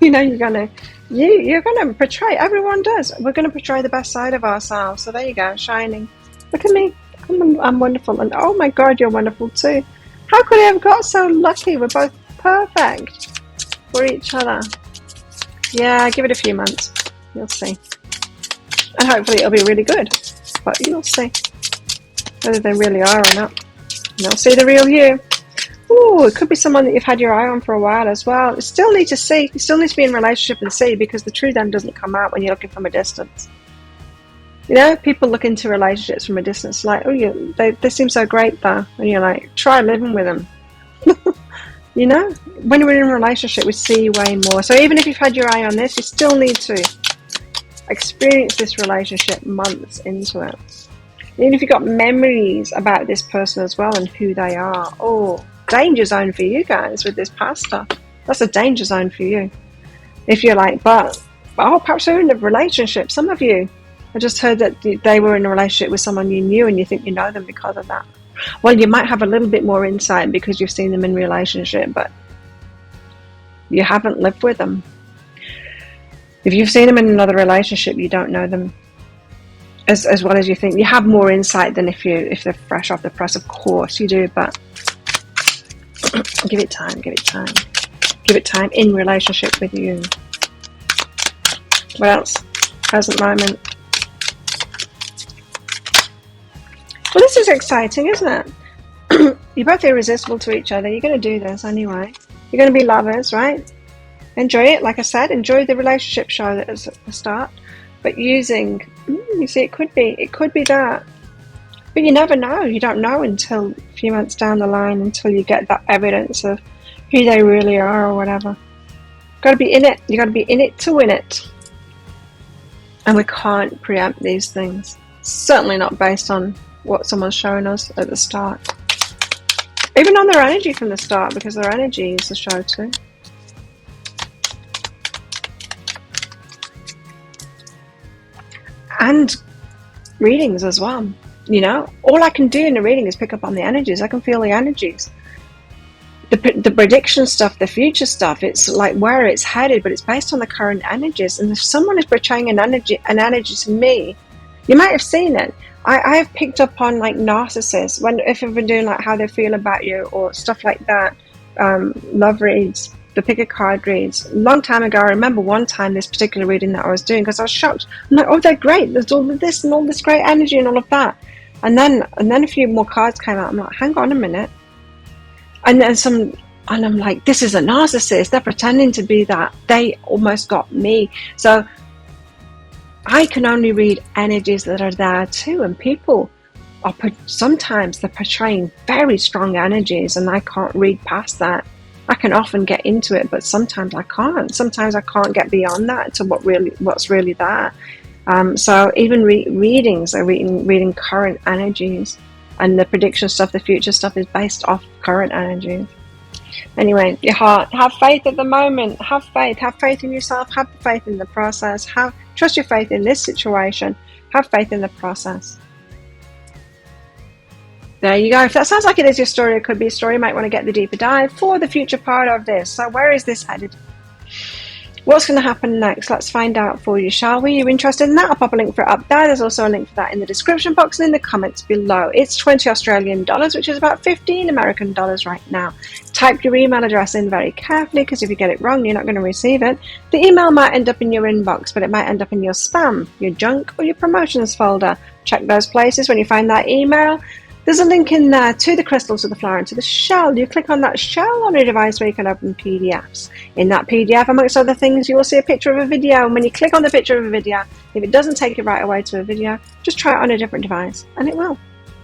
You know, you're gonna portray. Everyone does. We're gonna portray the best side of ourselves. So there you go, shining. Look at me. I'm wonderful, and oh my God, you're wonderful too. How could I have got so lucky? We're both perfect for each other. Yeah, give it a few months. You'll see. And hopefully it'll be really good. But you'll see whether they really are or not. And you'll see the real you. Ooh, it could be someone that you've had your eye on for a while as well. You still need to see. You still need to be in a relationship and see, because the true them doesn't come out when you're looking from a distance. You know, people look into relationships from a distance like, oh, they seem so great though. And you're like, try living with them. You know, when we're in a relationship, we see way more. So even if you've had your eye on this, you still need to experience this relationship months into it. Even if you've got memories about this person as well and who they are. Oh, danger zone for you guys with this past stuff. That's a danger zone for you. If you're like, perhaps they're in a relationship. Some of you, I just heard that they were in a relationship with someone you knew and you think you know them because of that. Well, you might have a little bit more insight because you've seen them in relationship, but you haven't lived with them. If you've seen them in another relationship, you don't know them as well as you think. You have more insight than if they're fresh off the press. Of course you do, but give it time. Give it time in relationship with you. What else? Present moment. Well, this is exciting, isn't it? You're both irresistible to each other. You're going to do this anyway. You're going to be lovers, right? Enjoy it. Like I said, enjoy the relationship show that is at the start. But using, you see, it could be that. But you never know. You don't know until a few months down the line, until you get that evidence of who they really are or whatever. Got to be in it. You got to be in it to win it. And we can't preempt these things. Certainly not based on what someone's showing us at the start. Even on their energy from the start, because their energy is the show too. And readings as well. You know, all I can do in a reading is pick up on the energies. I can feel the energies. The prediction stuff, the future stuff, it's like where it's headed, but it's based on the current energies. And if someone is portraying an energy to me, you might have seen it. I have picked up on like narcissists if I've been doing like how they feel about you or stuff like that. Love reads, the pick a card reads. A long time ago, I remember one time this particular reading that I was doing because I was shocked. I'm like, oh, they're great. There's all of this and all this great energy and all of that. And then a few more cards came out. I'm like, hang on a minute. And I'm like, this is a narcissist. They're pretending to be that. They almost got me. So I can only read energies that are there too. And people are sometimes they're portraying very strong energies, and I can't read past that. I can often get into it, but sometimes I can't. Sometimes I can't get beyond that to what's really there. So even readings are reading current energies. And the prediction stuff, the future stuff is based off current energy. Anyway, your heart. Have faith at the moment. Have faith. Have faith in yourself. Have faith in the process. Trust your faith in this situation. Have faith in the process. There you go. If that sounds like it is your story, it could be a story. You might want to get the deeper dive for the future part of this. So where is this headed? What's going to happen next? Let's find out for you, shall we? You're interested in that? I'll pop a link for it up there. There's also a link for that in the description box and in the comments below. It's 20 Australian dollars, which is about 15 American dollars right now. Type your email address in very carefully, because if you get it wrong, you're not going to receive it. The email might end up in your inbox, but it might end up in your spam, your junk, or your promotions folder. Check those places when you find that email. There's a link in there to the crystals, to the flower, and to the shell. You click on that shell on your device where you can open PDFs. In that PDF, amongst other things, you will see a picture of a video. And when you click on the picture of a video, if it doesn't take you right away to a video, just try it on a different device, and it will,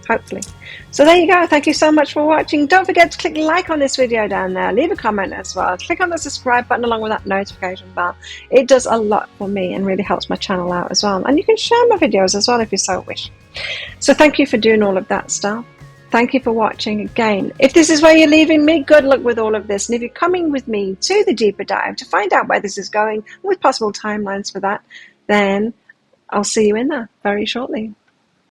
hopefully. So there you go. Thank you so much for watching. Don't forget to click like on this video down there. Leave a comment as well. Click on the subscribe button along with that notification bell. It does a lot for me and really helps my channel out as well. And you can share my videos as well if you so wish. So thank you for doing all of that stuff. Thank you for watching again. If this is where you're leaving me, good luck with all of this. And if you're coming with me to the deeper dive to find out where this is going with possible timelines for that, then I'll see you in there very shortly.